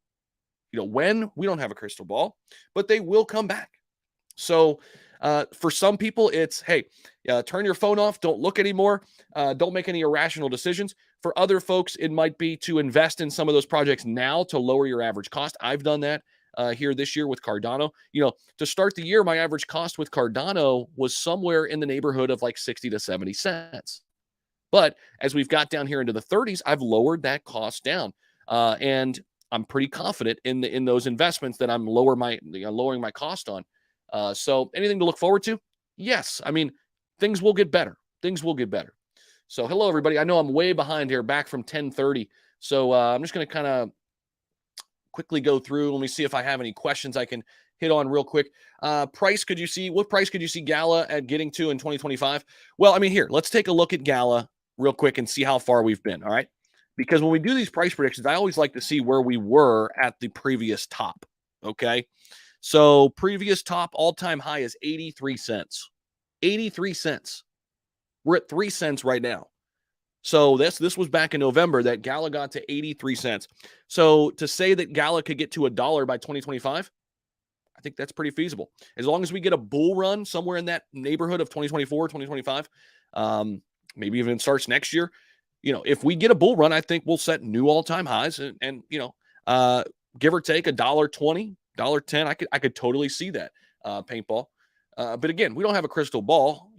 You know, when? We don't have a crystal ball, but they will come back. So for some people, it's, hey, turn your phone off. Don't look anymore. Don't make any irrational decisions. For other folks, it might be to invest in some of those projects now to lower your average cost. I've done that here this year with Cardano. You know, to start the year, my average cost with Cardano was somewhere in the neighborhood of like 60 to 70 cents. But as we've got down here into the 30s, I've lowered that cost down. And I'm pretty confident in those investments that I'm lowering my cost on. So anything to look forward to? Yes. I mean, things will get better. Things will get better. So hello, everybody. I know I'm way behind here, back from 10:30. So I'm just going to kind of quickly go through. Let me see if I have any questions I can hit on real quick. What price could you see Gala at getting to in 2025? Well, I mean, here, let's take a look at Gala real quick and see how far we've been. All right. Because when we do these price predictions, I always like to see where we were at the previous top. Okay. So previous top all-time high is 83 cents. 83 cents. We're at 3 cents right now. So this was back in November that Gala got to 83 cents. So to say that Gala could get to $1 by 2025, I think that's pretty feasible. As long as we get a bull run somewhere in that neighborhood of 2024, 2025, maybe even starts next year. If we get a bull run, I think we'll set new all-time highs and give or take $1.20, $1.10. I could totally see that paintball. But again, we don't have a crystal ball.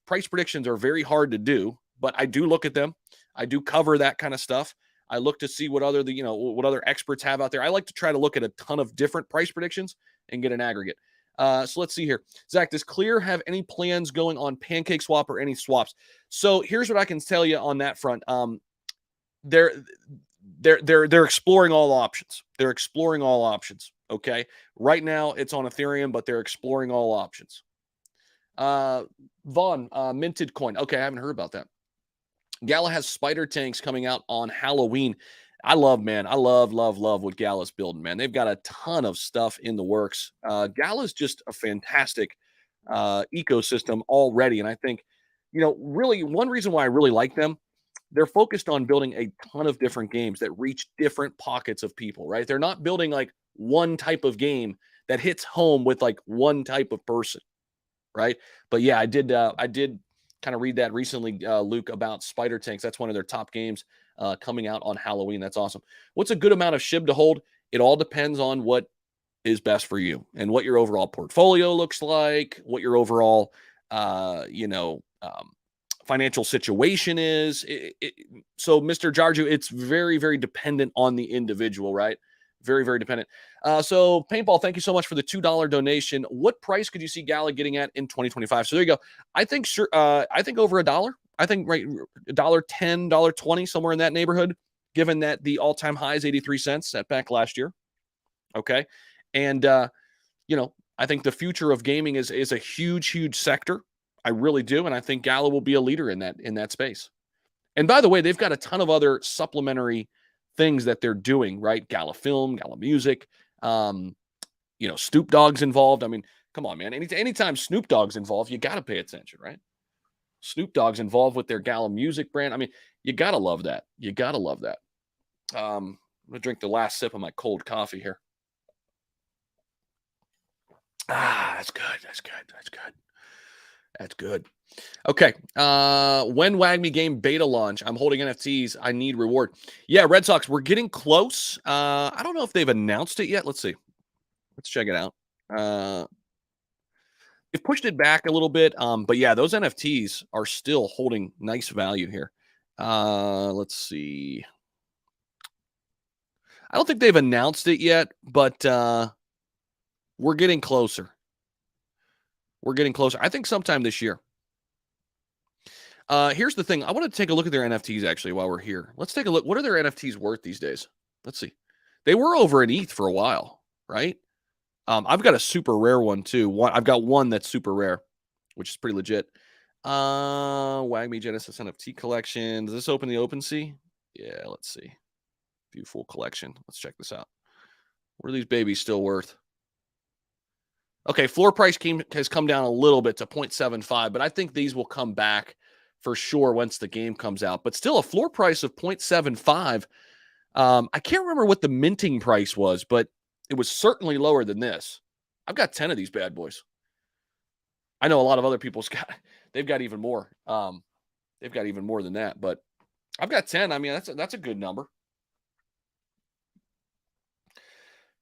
Price predictions are very hard to do, but I do look at them. I do cover that kind of stuff. I look to see what other experts have out there. I like to try to look at a ton of different price predictions and get an aggregate. So let's see here. Zach, does Clear have any plans going on Pancake Swap or any swaps? So here's what I can tell you on that front. They're exploring all options. They're exploring all options. Okay. Right now it's on Ethereum, but they're exploring all options. Vaughn, minted coin. Okay. I haven't heard about that. Gala has spider tanks coming out on Halloween. I love what Gala's building, man. They've got a ton of stuff in the works. Gala's just a fantastic ecosystem already. And I think, really one reason why I really like them, they're focused on building a ton of different games that reach different pockets of people, right? They're not building like one type of game that hits home with like one type of person, right? But yeah, I did kind of read that recently, Luke, about Spider Tanks. That's one of their top games coming out on Halloween. That's awesome. What's a good amount of SHIB to hold? It all depends on what is best for you and what your overall portfolio looks like, what your overall, financial situation is. So, Mr. Jarju, it's very, very dependent on the individual, right? Very, very dependent. So, Paintball, thank you so much for the $2 donation. What price could you see Gala getting at in 2025? So there you go. I think I think over $1. I think right $1.10, $1.20, somewhere in that neighborhood, given that the all-time high is 83 cents set back last year. Okay. And I think the future of gaming is a huge, huge sector. I really do. And I think Gala will be a leader in that space. And by the way, they've got a ton of other supplementary things that they're doing, right? Gala Film, Gala Music, Snoop Dogg's involved. I mean, come on, man. Anytime Snoop Dogg's involved, you got to pay attention, right? Snoop Dogg's involved with their Gala Music brand. I mean, you got to love that. You got to love that. I'm going to drink the last sip of my cold coffee here. That's good. That's good. That's good. That's good. Okay. When WAGMI game beta launch? I'm holding NFTs. I need reward. Yeah, Red Sox, we're getting close. I don't know if they've announced it yet. Let's see. Let's check it out. They've pushed it back a little bit. But yeah, those NFTs are still holding nice value here. Let's see. I don't think they've announced it yet, but we're getting closer. We're getting closer. I think sometime this year. Here's the thing. I want to take a look at their NFTs actually while we're here. Let's take a look. What are their NFTs worth these days? Let's see. They were over at ETH for a while, right? I've got a super rare one too. I've got one that's super rare, which is pretty legit. WAGMI Genesis NFT collection. Does this open the OpenSea? Yeah, let's see. View full collection. Let's check this out. What are these babies still worth? Okay, floor price has come down a little bit to 0.75, but I think these will come back for sure once the game comes out. But still, a floor price of 0.75. I can't remember what the minting price was, but it was certainly lower than this. I've got 10 of these bad boys. I know a lot of other people's they've got even more. They've got even more than that, but I've got 10. I mean, that's a good number.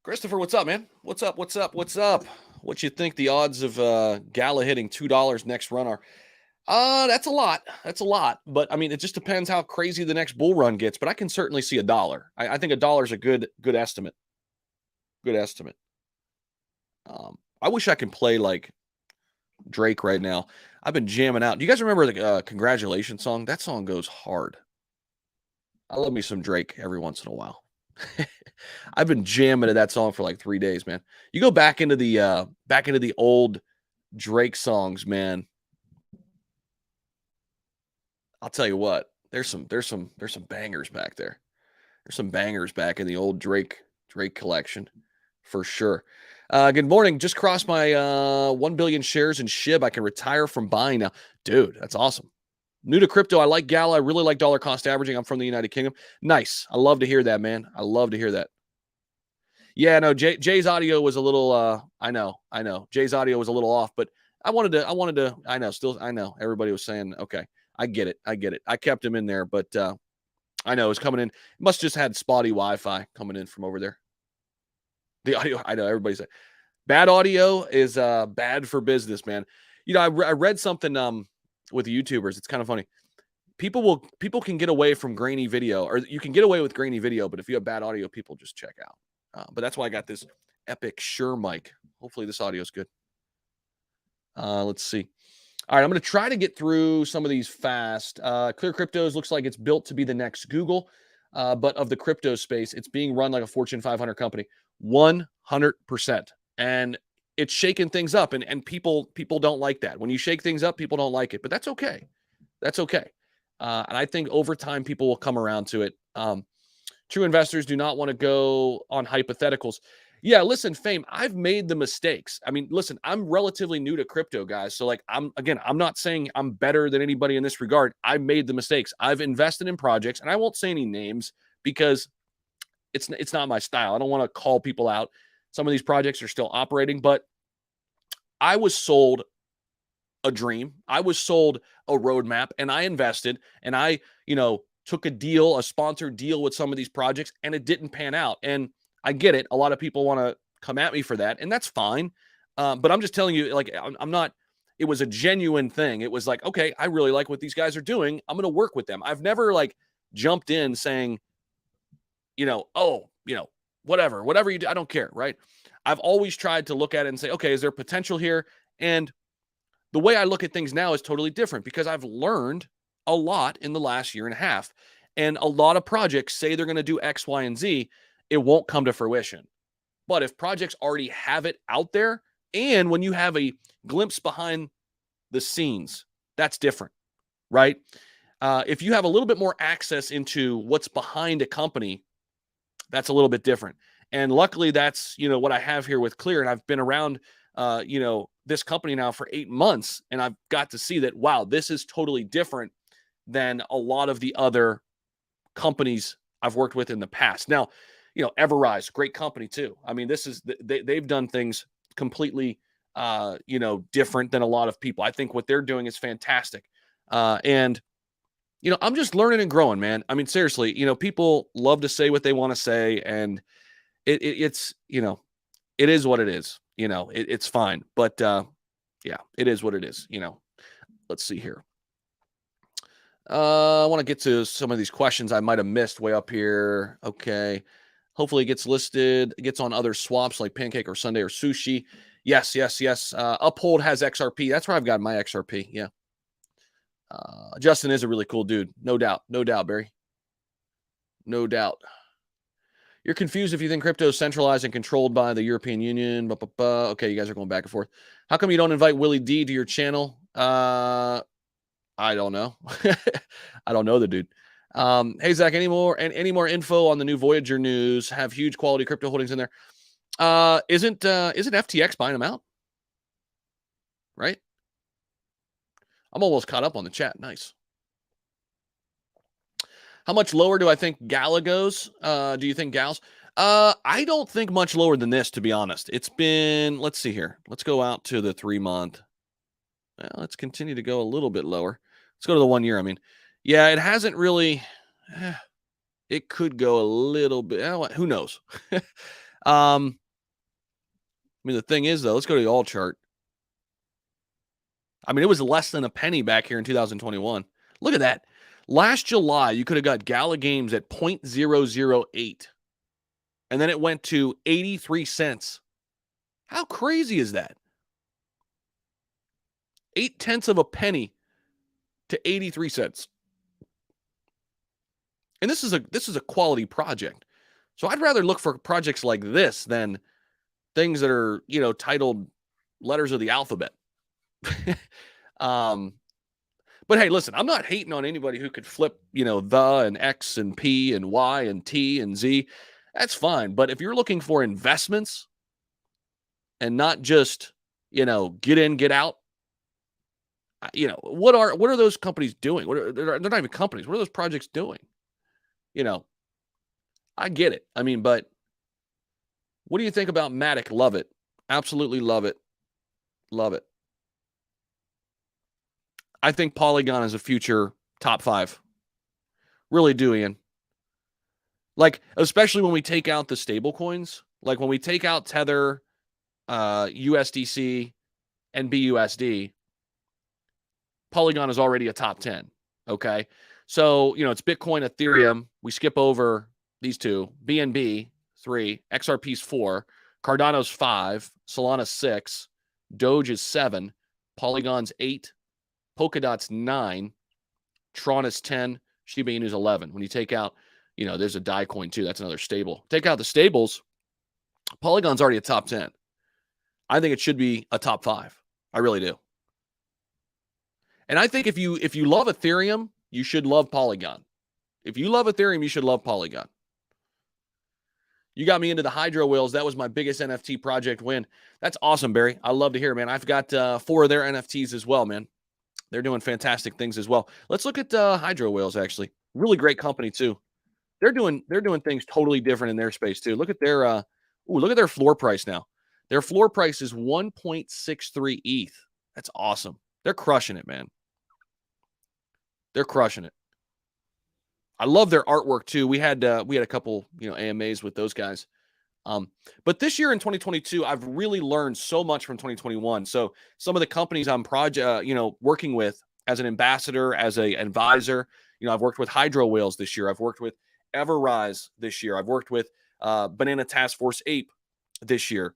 Christopher, what's up, man? What's up? What you think the odds of Gala hitting $2 next run are? That's a lot. That's a lot. But I mean, it just depends how crazy the next bull run gets. But I can certainly see $1. I think $1 is a good estimate. Good estimate. I wish I could play like Drake right now. I've been jamming out. Do you guys remember the Congratulations song? That song goes hard. I love me some Drake every once in a while. I've been jamming to that song for like 3 days, man. You go back into the old Drake songs, man. I'll tell you what, there's some bangers back there. There's some bangers back in the old Drake collection for sure. Good morning. Just crossed my 1 billion shares in SHIB. I can retire from buying now. Dude, that's awesome. New to crypto. I like Gala. I really like dollar cost averaging. I'm from the United Kingdom. Nice. I love to hear that, man. I love to hear that. Yeah, no, Jay's audio was a little I know. Jay's audio was a little off, but I wanted to I know. Everybody was saying, okay, I get it. I kept him in there, but I know it's coming in. It must just had spotty Wi-Fi coming in from over there. The audio, I know everybody's like, bad audio is bad for business, man. You know, I read something with the YouTubers. It's kind of funny. People can get away from grainy video, or you can get away with grainy video, but if you have bad audio, people just check out. But that's why I got this epic Shure mic. Hopefully this audio is good. Let's see. All right, I'm going to try to get through some of these fast. Clear Cryptos looks like it's built to be the next Google, but of the crypto space, it's being run like a Fortune 500 company, 100%. And it's shaking things up, and people don't like that. When you shake things up, people don't like it, but that's okay. That's okay. And I think over time, people will come around to it. True investors do not want to go on hypotheticals. Yeah, listen, Fame, I've made the mistakes. I mean, listen, I'm relatively new to crypto, guys. So like, I'm not saying I'm better than anybody in this regard. I made the mistakes. I've invested in projects, and I won't say any names because it's not my style. I don't want to call people out. Some of these projects are still operating, but I was sold a dream. I was sold a roadmap, and I invested, and I, took a sponsored deal with some of these projects, and it didn't pan out. And I get it. A lot of people want to come at me for that, and that's fine. But I'm just telling you, like, I'm not, it was a genuine thing. It was like, okay, I really like what these guys are doing. I'm going to work with them. I've never like jumped in saying, whatever you do, I don't care. Right. I've always tried to look at it and say, okay, is there potential here? And the way I look at things now is totally different because I've learned a lot in the last year and a half. And a lot of projects say they're going to do X, Y, and Z. It won't come to fruition. But if projects already have it out there, and when you have a glimpse behind the scenes, that's different, right? If you have a little bit more access into what's behind a company, that's a little bit different. And luckily, that's, what I have here with Clear. And I've been around, this company now for 8 months, and I've got to see that, wow, this is totally different than a lot of the other companies I've worked with in the past. Now, Everrise, great company too. I mean, they've done things completely, different than a lot of people. I think what they're doing is fantastic. And I'm just learning and growing, man. I mean, seriously, people love to say what they want to say, and it's, it is what it is. It's fine. But yeah, it is what it is. Let's see here. I want to get to some of these questions I might have missed way up here. Okay. Hopefully it gets listed, it gets on other swaps like Pancake or Sunday or Sushi. Yes. Uphold has XRP. That's where I've got my XRP. Yeah. Justin is a really cool dude. No doubt, Barry. No doubt. You're confused if you think crypto is centralized and controlled by the European Union. Okay, you guys are going back and forth. How come you don't invite Willie D to your channel? I don't know. I don't know the dude. Hey, Zach, any more info on the new Voyager news? Have huge quality crypto holdings in there. Isn't FTX buying them out? Right? I'm almost caught up on the chat. Nice. How much lower do I think Gala goes? Do you think Gals? I don't think much lower than this, to be honest. It's been, let's see here. Let's go out to the 3-month. Well, let's continue to go a little bit lower. Let's go to the 1 year. I mean, yeah, it hasn't really. It could go a little bit. Who knows? I mean, the thing is, though, let's go to the all chart. I mean, it was less than a penny back here in 2021. Look at that. Last July, you could have got Gala Games at 0.008. And then it went to 83 cents. How crazy is that? 0.8 of a penny to 83 cents. And this is a quality project. So I'd rather look for projects like this than things that are, titled letters of the alphabet. But hey, listen, I'm not hating on anybody who could flip, the and X and P and Y and T and Z. That's fine. But if you're looking for investments and not just, get in, get out, what are those companies doing? They're not even companies. What are those projects doing? I get it. I mean, but what do you think about Matic? Love it. Absolutely love it. Love it. I think Polygon is a future top 5. Really do, Ian. Like, especially when we take out the stable coins, like when we take out Tether, USDC, and BUSD, Polygon is already a top 10. Okay. So, it's Bitcoin, Ethereum. We skip over these two. BNB, 3. XRP's 4. Cardano's 5. Solana's 6. Doge is 7. Polygon's 8. Polkadot's 9. Tron is 10. Shiba Inu is 11. When you take out, there's a DAI coin too. That's another stable. Take out the stables. Polygon's already a top 10. I think it should be a top 5. I really do. And I think if you love Ethereum, you should love Polygon. If you love Ethereum, you should love Polygon. You got me into the hydro whales. That was my biggest NFT project win. That's awesome, Barry. I love to hear, man. I've got 4 of their NFTs as well, man. They're doing fantastic things as well. Let's look at hydro whales, actually. Really great company, too. They're doing things totally different in their space, too. Look at their floor price now. Their floor price is 1.63 ETH. That's awesome. They're crushing it, man. They're crushing it. I love their artwork too. We had a couple, AMAs with those guys. But this year in 2022, I've really learned so much from 2021. So some of the companies I'm working with as an ambassador, as an advisor, I've worked with Hydro Whales this year. I've worked with Everrise this year. I've worked with Banana Task Force Ape this year.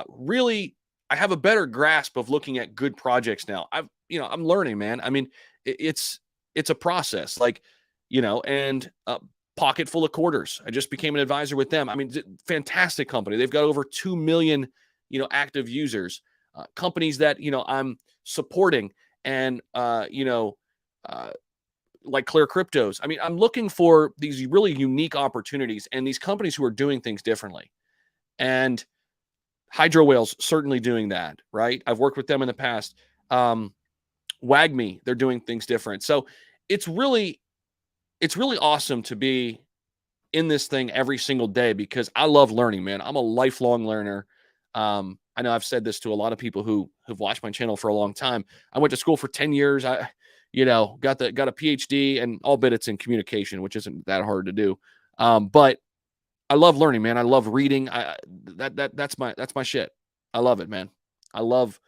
Really, I have a better grasp of looking at good projects now. I'm learning, man. I mean, it's a process, and Pocket Full of Quarters. I just became an advisor with them. I mean, fantastic company. They've got over 2 million, active users. Companies that I'm supporting, and like Clear Cryptos. I mean, I'm looking for these really unique opportunities and these companies who are doing things differently. And Hydro Whales certainly doing that, right? I've worked with them in the past. WagMe, they're doing things different. So it's really awesome to be in this thing every single day because I love learning, man. I'm a lifelong learner. I know I've said this to a lot of people who have watched my channel for a long time. I went to school for 10 years. I, got a PhD, and all bit it's in communication, which isn't that hard to do. But I love learning, man. I love reading. That's my shit. I love it, man. I love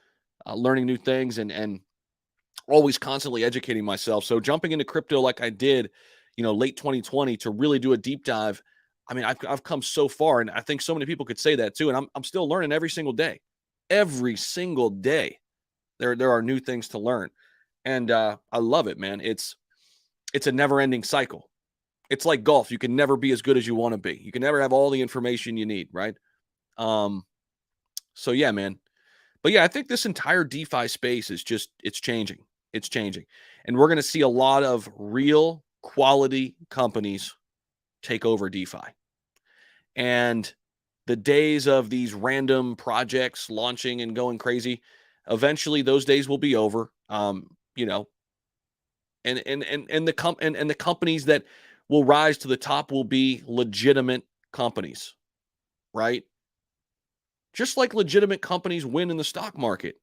learning new things and always constantly educating myself. So jumping into crypto like I did, late 2020 to really do a deep dive. I mean, I've come so far, and I think so many people could say that too. And I'm still learning every single day. Every single day, there are new things to learn, and I love it, man. It's a never-ending cycle. It's like golf. You can never be as good as you want to be. You can never have all the information you need, right? So yeah, man. But yeah, I think this entire DeFi space is it's changing. It's changing. And we're going to see a lot of real quality companies take over DeFi. And the days of these random projects launching and going crazy, eventually those days will be over. And the companies that will rise to the top will be legitimate companies, right? Just like legitimate companies win in the stock market.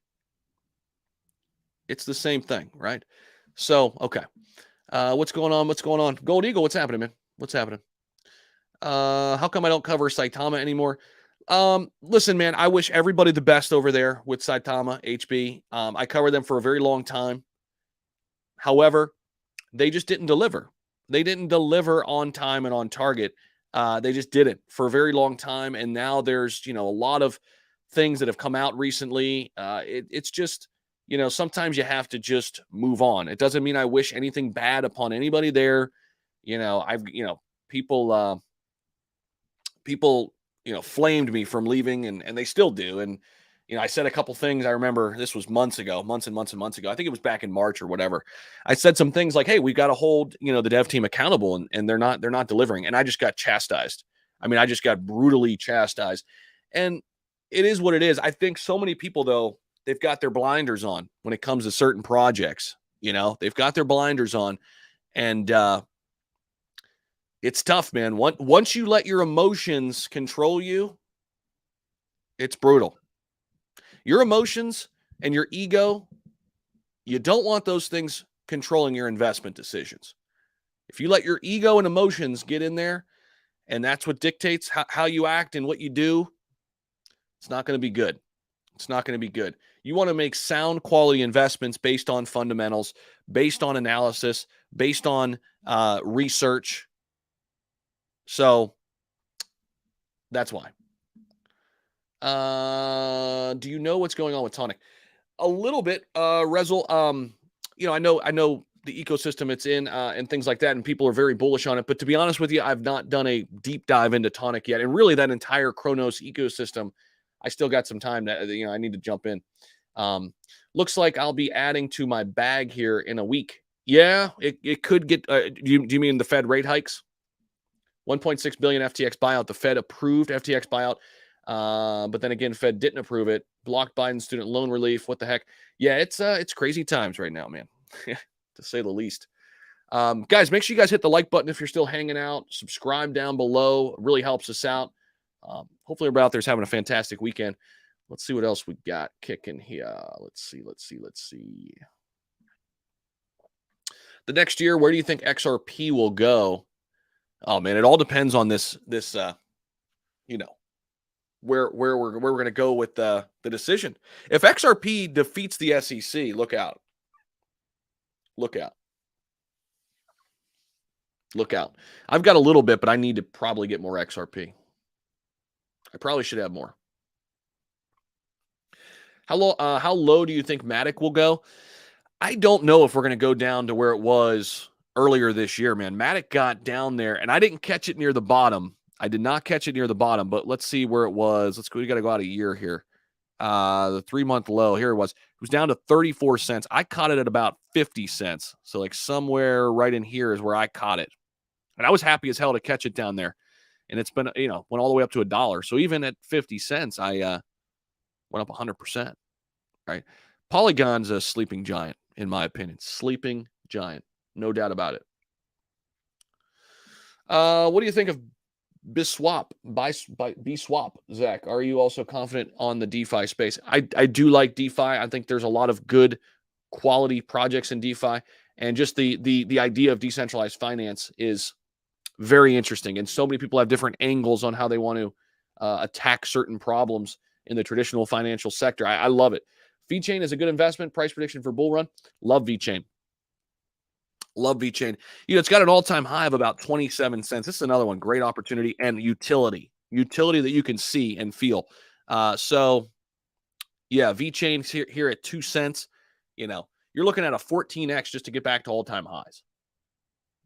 It's the same thing, right? So, okay. What's going on? What's going on? Gold Eagle, what's happening, man? What's happening? How come I don't cover Saitama anymore? Listen, man, I wish everybody the best over there with Saitama, HB. I covered them for a very long time. However, they just didn't deliver. They didn't deliver on time and on target. They just didn't for a very long time. And now there's, a lot of things that have come out recently. It's just, sometimes you have to just move on. It doesn't mean I wish anything bad upon anybody there. People, flamed me from leaving, and they still do. And, I said a couple things. I remember this was months ago, months and months and months ago. I think it was back in March or whatever. I said some things like, hey, we've got to hold, the dev team accountable, and they're not delivering. And I just got chastised. I mean, I just got brutally chastised. And it is what it is. I think so many people, though, they've got their blinders on when it comes to certain projects. They've got their blinders on, and it's tough, man. Once you let your emotions control you, it's brutal. Your emotions and your ego, you don't want those things controlling your investment decisions. If you let your ego and emotions get in there, and that's what dictates how you act and what you do, it's not going to be good. It's not going to be good. You want to make sound quality investments based on fundamentals, based on analysis, based on research. So that's why. Do you know what's going on with Tonic? A little bit, Rezel. I know the ecosystem it's in and things like that, and people are very bullish on it. But to be honest with you, I've not done a deep dive into Tonic yet, and really that entire Chronos ecosystem. I still got some time that I need to jump in. Looks like I'll be adding to my bag here in a week. Yeah, it could get. Do you mean the Fed rate hikes? 1.6 billion FTX buyout. The Fed approved FTX buyout. But then again, Fed didn't approve it. Blocked Biden student loan relief. What the heck? Yeah, it's crazy times right now, man, to say the least. Guys, make sure you guys hit the like button if you're still hanging out. Subscribe down below. It really helps us out. Hopefully everybody out there's having a fantastic weekend. Let's see what else we got kicking here. Let's see. The next year, where do you think XRP will go? Oh man, it all depends on this where we're going to go with the decision. If XRP defeats the SEC, look out. Look out. I've got a little bit, but I need to probably get more XRP. I probably should have more. How low do you think Matic will go? I don't know if we're going to go down to where it was earlier this year, man. Matic got down there, and I didn't catch it near the bottom. I did not catch it near the bottom, but let's see where it was. Let's go. We got to go out a year here. The 3-month low, here it was. It was down to 34 cents. I caught it at about 50 cents. So like somewhere right in here is where I caught it. And I was happy as hell to catch it down there. And it's been, went all the way up to $1. So even at 50 cents, I went up 100%. Right. Polygon's a sleeping giant, in my opinion. Sleeping giant. No doubt about it. What do you think of BSwap, BSwap, Zach? Are you also confident on the DeFi space? I do like DeFi. I think there's a lot of good quality projects in DeFi, and just the idea of decentralized finance is very interesting. And so many people have different angles on how they want to attack certain problems in the traditional financial sector. I love it. VeChain is a good investment. Price prediction for bull run. Love VeChain. Love VeChain. It's got an all-time high of about 27 cents. This is another one. Great opportunity and utility that you can see and feel. So, yeah, VeChain's here at 2 cents. You're looking at a 14x just to get back to all-time highs,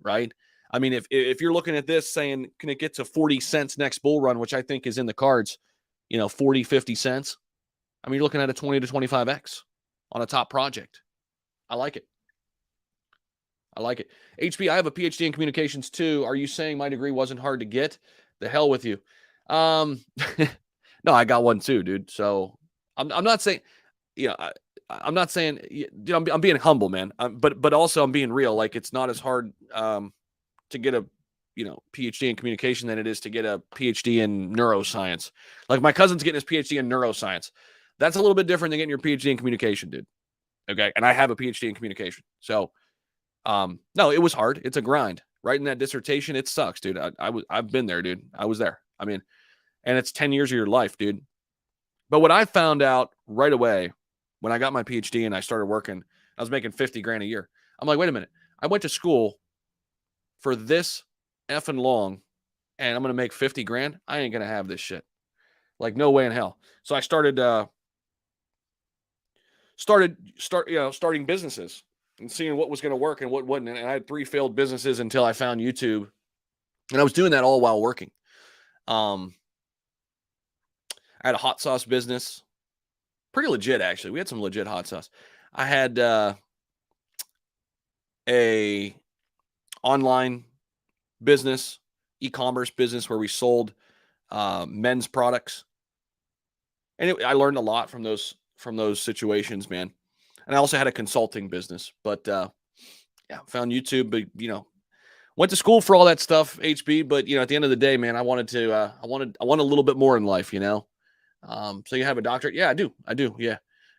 right? I mean, if you're looking at this saying, can it get to 40 cents next bull run, which I think is in the cards, 40, 50 cents. I mean, you're looking at a 20 to 25x on a top project. I like it. HP, I have a PhD in communications too. Are you saying my degree wasn't hard to get? The hell with you. No, I got one too, dude. So I'm not saying, I'm not saying, I'm being humble, man. But also I'm being real. Like, it's not as hard to get a PhD in communication than it is to get a PhD in neuroscience. Like, my cousin's getting his PhD in neuroscience. That's a little bit different than getting your PhD in communication, dude. Okay. And I have a PhD in communication. So, no, it was hard. It's a grind. Writing that dissertation, it sucks, dude. I've been there, dude. I was there. I mean, and it's 10 years of your life, dude. But what I found out right away when I got my PhD and I started working, I was making 50 grand a year. I'm like, wait a minute. I went to school for this effing long and I'm going to make 50 grand. I ain't going to have this shit. Like, no way in hell. So I started starting businesses and seeing what was going to work and what wouldn't. And I had 3 failed businesses until I found YouTube, and I was doing that all while working. I had a hot sauce business, pretty legit actually. We had some legit hot sauce. I had a online business, e-commerce business where we sold men's products, and I learned a lot from those situations, man. And I also had a consulting business, but yeah, found YouTube, but went to school for all that stuff, HB. But at the end of the day, man, I wanted a little bit more in life, So you have a doctorate? Yeah, I do. Yeah.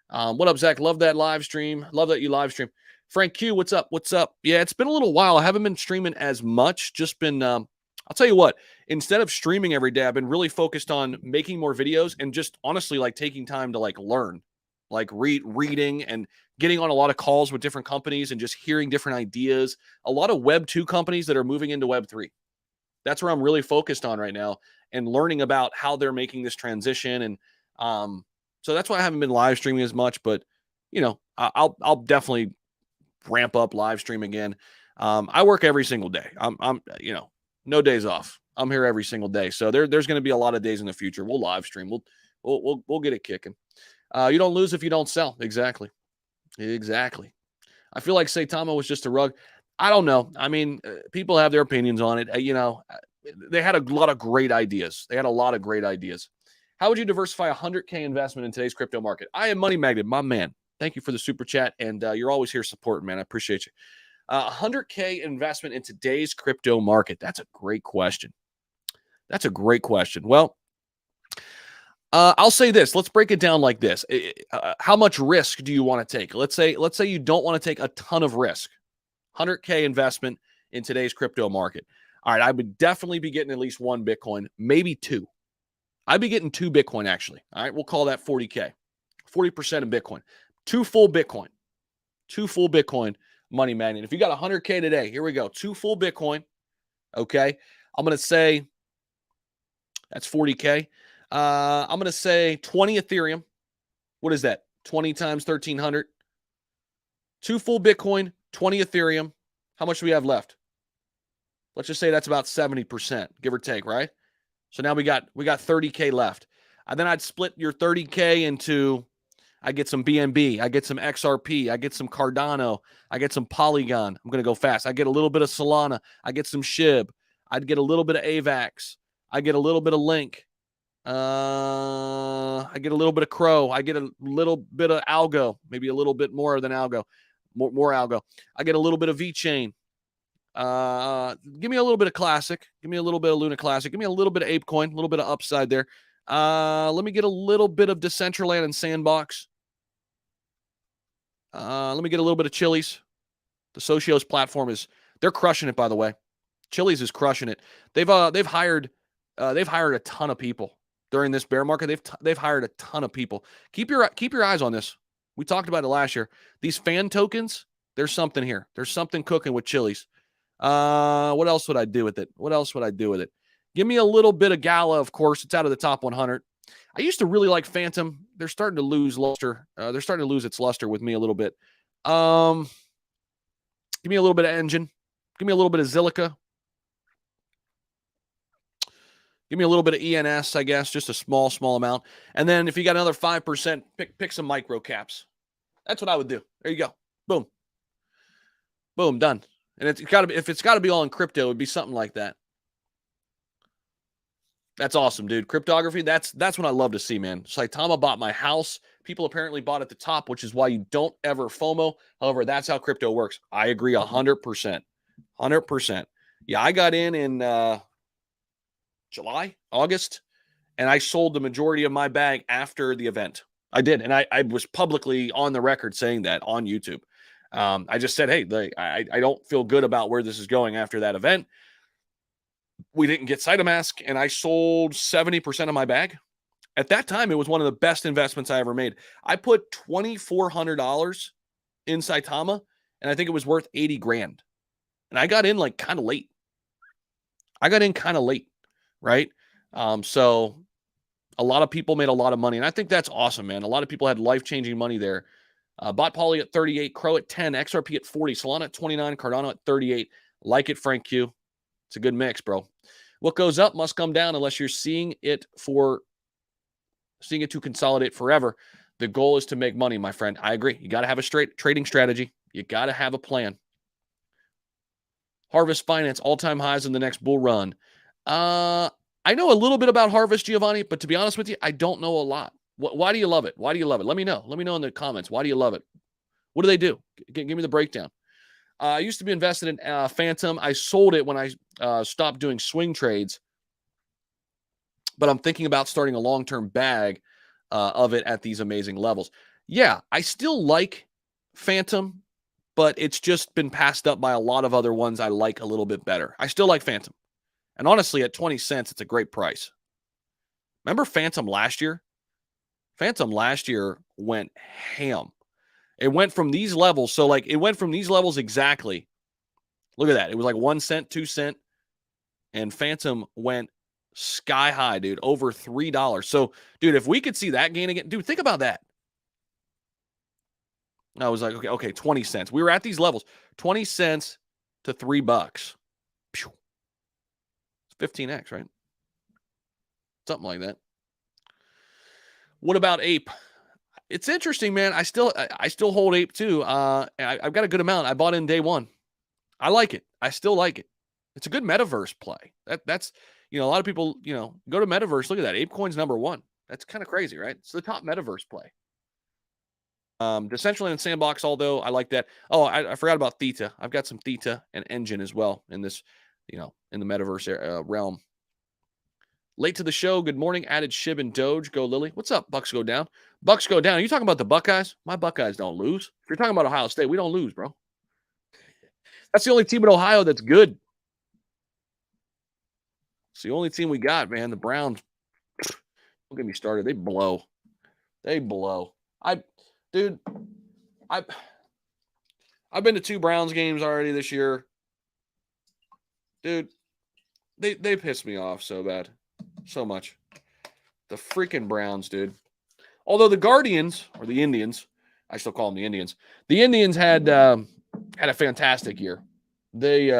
What up, Zach? Love that live stream. Love that you live stream. Frank Q, what's up? What's up? Yeah, it's been a little while. I haven't been streaming as much. Just been, I'll tell you what, instead of streaming every day, I've been really focused on making more videos and just honestly like taking time to like learn, like reading and getting on a lot of calls with different companies and just hearing different ideas. A lot of Web 2 companies that are moving into Web 3. That's where I'm really focused on right now and learning about how they're making this transition. And so that's why I haven't been live streaming as much, but I'll definitely ramp up live stream again. I work every single day. I'm no days off. I'm here every single day. So there's going to be a lot of days in the future. We'll live stream. We'll get it kicking. You don't lose if you don't sell. Exactly. I feel like Saitama was just a rug. I don't know. I mean, people have their opinions on it. They had a lot of great ideas. How would you diversify a 100K investment in today's crypto market? I am Money Magnet, my man. Thank you for the super chat, and you're always here supporting, man. I appreciate you. 100K investment in today's crypto market. That's a great question. Well, I'll say this. Let's break it down like this. How much risk do you want to take? Let's say you don't want to take a ton of risk. 100K investment in today's crypto market. All right, I would definitely be getting at least 1 Bitcoin, maybe 2. I'd be getting 2 Bitcoin, actually. All right, we'll call that 40K. 40% of Bitcoin. 2 full Bitcoin. 2 full Bitcoin, Money Magnet. If you got 100K today, here we go. 2 full Bitcoin. Okay, I'm going to say that's 40K. I'm going to say 20 Ethereum. What is that? 20 times 1,300. 2 full Bitcoin, 20 Ethereum. How much do we have left? Let's just say that's about 70%, give or take, right? So now we got 30K left. And then I'd split your 30K into, I get some BNB, I get some XRP, I get some Cardano, I get some Polygon. I'm going to go fast. I get a little bit of Solana. I get some SHIB. I'd get a little bit of AVAX. I get a little bit of Link. I get a little bit of Crow. I get a little bit of Algo, maybe a little bit more than Algo, more Algo. I get a little bit of VeChain. Give me a little bit of Classic. Give me a little bit of Luna Classic. Give me a little bit of ApeCoin, a little bit of upside there. Let me get a little bit of Decentraland and Sandbox. Let me get a little bit of Chiliz. The Socios platform they're crushing it, by the way. Chiliz is crushing it. They've hired a ton of people during this bear market. They've hired a ton of people. Keep your eyes on this. We talked about it last year. These fan tokens, there's something here. There's something cooking with Chiliz. What else would I do with it? Give me a little bit of Gala, of course. It's out of the top 100. I used to really like Phantom. They're starting to lose luster. They're starting to lose its luster with me a little bit. Give me a little bit of Engine. Give me a little bit of Zilliqa. Give me a little bit of ENS, I guess, just a small amount. And then if you got another 5%, pick some micro caps. That's what I would do. There you go. Boom. Boom, done. And if it's got to be all in crypto, it would be something like that. That's awesome, dude. Cryptography, that's what I love to see, man. Saitama bought my house. People apparently bought at the top, which is why you don't ever FOMO. However, that's how crypto works. I agree 100%. 100%. Yeah, I got in July, August, and I sold the majority of my bag after the event. I did, and I was publicly on the record saying that on YouTube. I just said, hey, I don't feel good about where this is going after that event. We didn't get Cytomask, and I sold 70% of my bag. At that time, it was one of the best investments I ever made. I put $2,400 in Saitama, and I think it was worth 80 grand. And I got in like kind of late. Right? So a lot of people made a lot of money, and I think that's awesome, man. A lot of people had life-changing money there. Bot Poly at 38, Crow at 10, XRP at 40, Solana at 29, Cardano at 38. Like it, Frank Q. It's a good mix, bro. What goes up must come down unless you're seeing it to consolidate forever. The goal is to make money, my friend. I agree. You got to have a straight trading strategy. You got to have a plan. Harvest Finance, all-time highs in the next bull run. I know a little bit about Harvest, Giovanni, but to be honest with you, I don't know a lot. Why do you love it? Why do you love it? Let me know. Let me know in the comments. Why do you love it? What do they do? Give me the breakdown. I used to be invested in Phantom. I sold it when I stopped doing swing trades, but I'm thinking about starting a long-term bag of it at these amazing levels. Yeah, I still like Phantom, but it's just been passed up by a lot of other ones I like a little bit better. I still like Phantom. And honestly, at 20 cents, it's a great price. Remember Phantom last year? Phantom last year went ham. It went from these levels. So, like, it went from these levels exactly. Look at that. It was like 1 cent, 2 cent. And Phantom went sky high, dude, over $3. So, dude, if we could see that gain again, dude, think about that. I was like, okay, 20 cents. We were at these levels, 20 cents to $3. It's 15x, right? Something like that. What about Ape? It's interesting, man. I still hold Ape too. I've got a good amount. I bought in day one. I like it. I still like it. It's a good metaverse play. That's a lot of people, go to metaverse. Look at that. ApeCoin's number one. That's kind of crazy, right? It's the top metaverse play. Decentraland and Sandbox, although I like that. Oh, I forgot about Theta. I've got some Theta and Engine as well in this, in the metaverse realm. Late to the show. Good morning. Added Shib and Doge. Go Lily. What's up? Bucks go down. Bucks go down. Are you talking about the Buckeyes? My Buckeyes don't lose. If you're talking about Ohio State, we don't lose, bro. That's the only team in Ohio that's good. It's the only team we got, man. The Browns. Don't get me started. They blow. I've been to 2 Browns games already this year. Dude, they pissed me off so bad. So much. The freaking Browns, dude. Although the Guardians, or the Indians, I still call them the Indians. The Indians had a fantastic year. They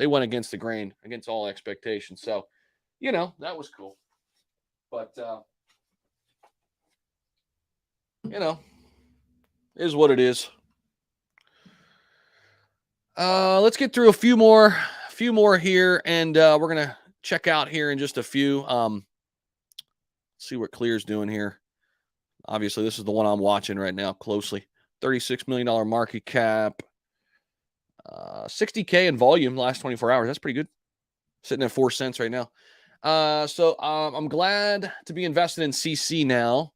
went against the grain, against all expectations. So, that was cool. But is what it is. Let's get through a few more here, and we're gonna check out here in just a few. See what Clear's doing here. Obviously, this is the one I'm watching right now closely. $36 million market cap. 60K in volume last 24 hours. That's pretty good. Sitting at 4 cents right now. So I'm glad to be invested in CC now.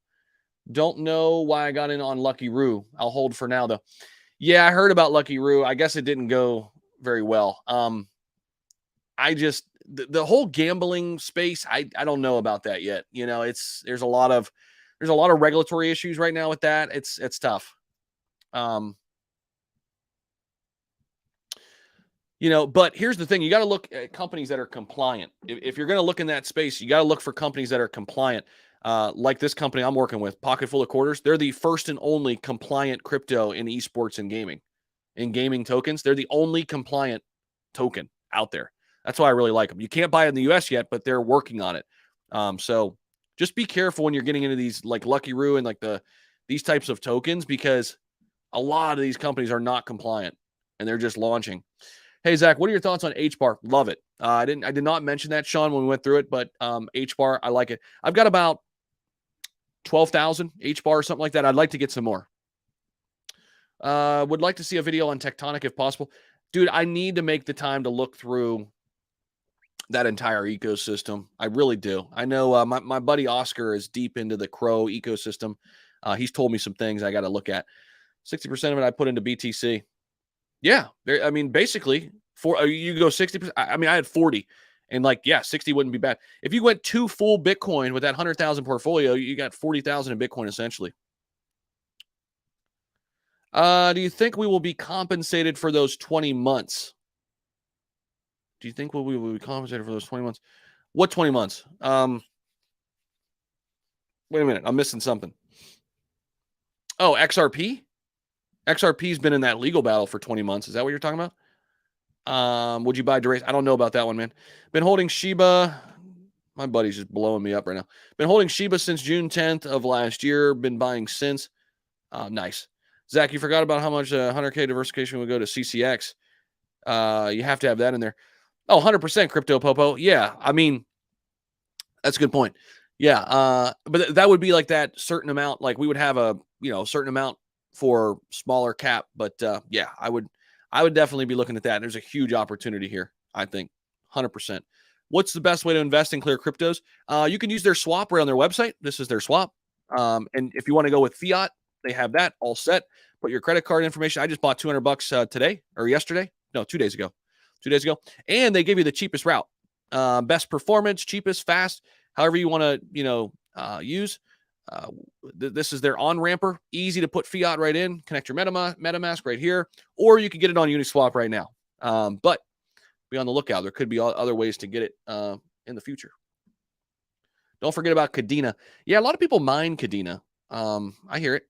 Don't know why I got in on Lucky Roo. I'll hold for now, though. Yeah, I heard about Lucky Roo. I guess it didn't go very well. The whole gambling space, I don't know about that yet. There's a lot of regulatory issues right now with that. It's tough. But here's the thing. You got to look at companies that are compliant. If you're going to look in that space, you got to look for companies that are compliant. Like this company I'm working with, Pocket Full of Quarters. They're the first and only compliant crypto in esports and gaming. In gaming tokens, they're the only compliant token out there. That's why I really like them. You can't buy it in the US yet, but they're working on it. So just be careful when you're getting into these like Lucky Roo and like these types of tokens, because a lot of these companies are not compliant and they're just launching. Hey, Zach, what are your thoughts on HBAR? Love it. I did not mention that, Sean, when we went through it, but HBAR, I like it. I've got about 12,000 HBAR or something like that. I'd like to get some more. Would like to see a video on Tectonic if possible. Dude, I need to make the time to look through that entire ecosystem. I really do. I know my buddy Oscar is deep into the Crow ecosystem. He's told me some things I got to look at. 60% of it I put into BTC. Yeah. Basically, you go 60%. I had 40. And 60 wouldn't be bad. If you went 2 full Bitcoin with that 100,000 portfolio, you got 40,000 in Bitcoin essentially. Do you think we will be compensated for those 20 months? Do you think we will be compensated for those 20 months? What 20 months? Wait a minute. I'm missing something. Oh, XRP? XRP's been in that legal battle for 20 months. Is that what you're talking about? Would you buy Duration? I don't know about that one, man. Been holding Shiba. My buddy's just blowing me up right now. Been holding Shiba since June 10th of last year. Been buying since. Nice. Zach, you forgot about how much 100K diversification would go to CCX. You have to have that in there. Oh, 100% crypto popo. Yeah. I mean, that's a good point. Yeah. But that would be like that certain amount. Like we would have a, certain amount for smaller cap. But yeah, I would definitely be looking at that. There's a huge opportunity here, I think. 100%. What's the best way to invest in clear cryptos? You can use their swap right on their website. This is their swap. And if you want to go with fiat, they have that all set. Put your credit card information. I just bought $200 today or yesterday. No, 2 days ago. 2 days ago. And they give you the cheapest route. Best performance, cheapest, fast, however you want to, use. This is their on-ramper. Easy to put fiat right in. Connect your MetaMask right here. Or you can get it on Uniswap right now. But be on the lookout. There could be other ways to get it in the future. Don't forget about Kadena. Yeah, a lot of people mine Kadena. I hear it.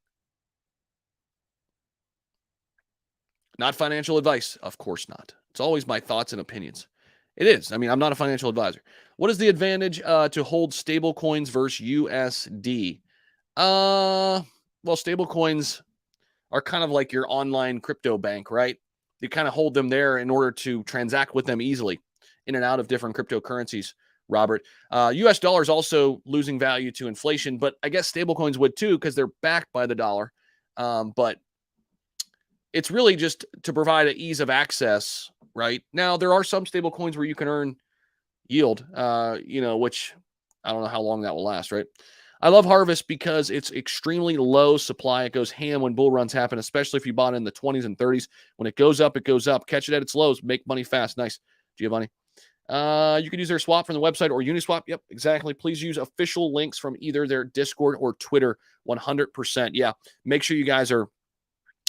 Not financial advice. Of course not. It's always my thoughts and opinions. It is. I mean, I'm not a financial advisor. What is the advantage to hold stable coins versus USD? Well, stable coins are kind of like your online crypto bank, right? You kind of hold them there in order to transact with them easily in and out of different cryptocurrencies, Robert. US dollar is also losing value to inflation, but I guess stablecoins would too because they're backed by the dollar. But it's really just to provide an ease of access, right? Now, there are some stable coins where you can earn yield, which I don't know how long that will last, right? I love Harvest because it's extremely low supply. It goes ham when bull runs happen, especially if you bought in the 20s and 30s. When it goes up, it goes up. Catch it at its lows. Make money fast. Nice, Giovanni. You can use their swap from the website or Uniswap. Yep, exactly. Please use official links from either their Discord or Twitter. 100%. Yeah, make sure you guys are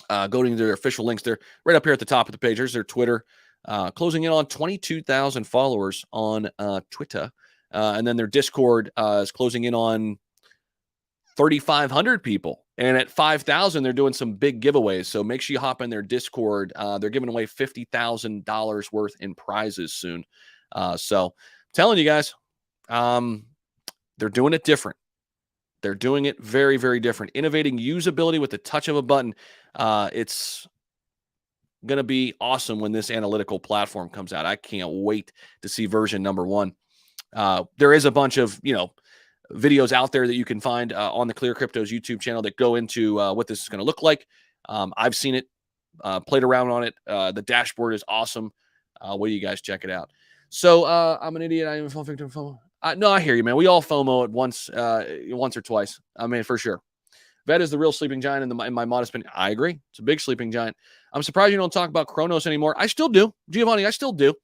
going to their official links. They're right up here at the top of the page. There's their Twitter, closing in on 22,000 followers on Twitter. And then their Discord is closing in on 3,500 people. And at 5,000, they're doing some big giveaways. So make sure you hop in their Discord. They're giving away $50,000 worth in prizes soon. So I'm telling you guys, they're doing it different. They're doing it very, very different. Innovating usability with the touch of a button. It's going to be awesome when this analytical platform comes out. I can't wait to see version number 1. There is a bunch of, videos out there that you can find on the Clear Cryptos YouTube channel that go into what this is going to look like. I've seen it, played around on it. The dashboard is awesome. Wait till you guys check it out. So I'm an idiot. I am a phone victim. No, I hear you, man. We all FOMO it once or twice. I mean, for sure. Vet is the real sleeping giant in my modest opinion. I agree. It's a big sleeping giant. I'm surprised you don't talk about Kronos anymore. I still do. Giovanni, I still do.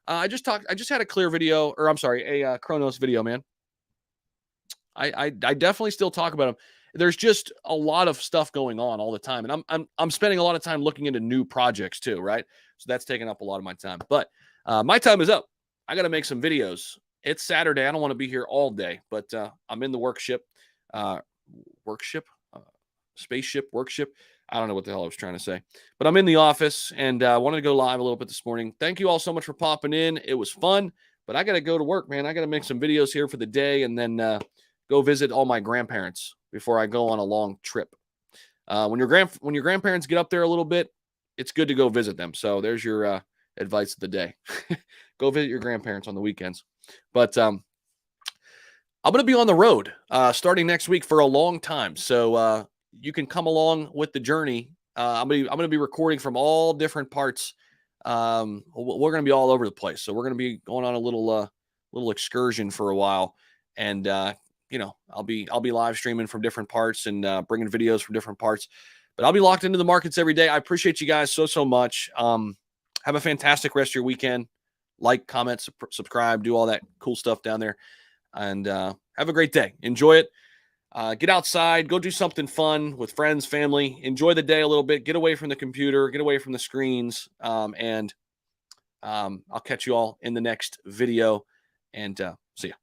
I just had a Clear video, or I'm sorry, a Kronos video, man. I definitely still talk about them. There's just a lot of stuff going on all the time. And I'm spending a lot of time looking into new projects too, right? So that's taking up a lot of my time. But my time is up. I got to make some videos. It's Saturday. I don't want to be here all day, but I'm in the spaceship, workship. I don't know what the hell I was trying to say, but I'm in the office and I wanted to go live a little bit this morning. Thank you all so much for popping in. It was fun, but I got to go to work, man. I got to make some videos here for the day and then go visit all my grandparents before I go on a long trip. When your grandparents get up there a little bit, it's good to go visit them. So there's your advice of the day. Go visit your grandparents on the weekends. But I'm going to be on the road starting next week for a long time. So you can come along with the journey. I'm going to be recording from all different parts. We're going to be all over the place. So we're going to be going on a little excursion for a while. And I'll be live streaming from different parts and bringing videos from different parts. But I'll be locked into the markets every day. I appreciate you guys so much. Have a fantastic rest of your weekend. Like, comment, subscribe, do all that cool stuff down there. And have a great day. Enjoy it. Get outside. Go do something fun with friends, family. Enjoy the day a little bit. Get away from the computer. Get away from the screens. And I'll catch you all in the next video. And see ya.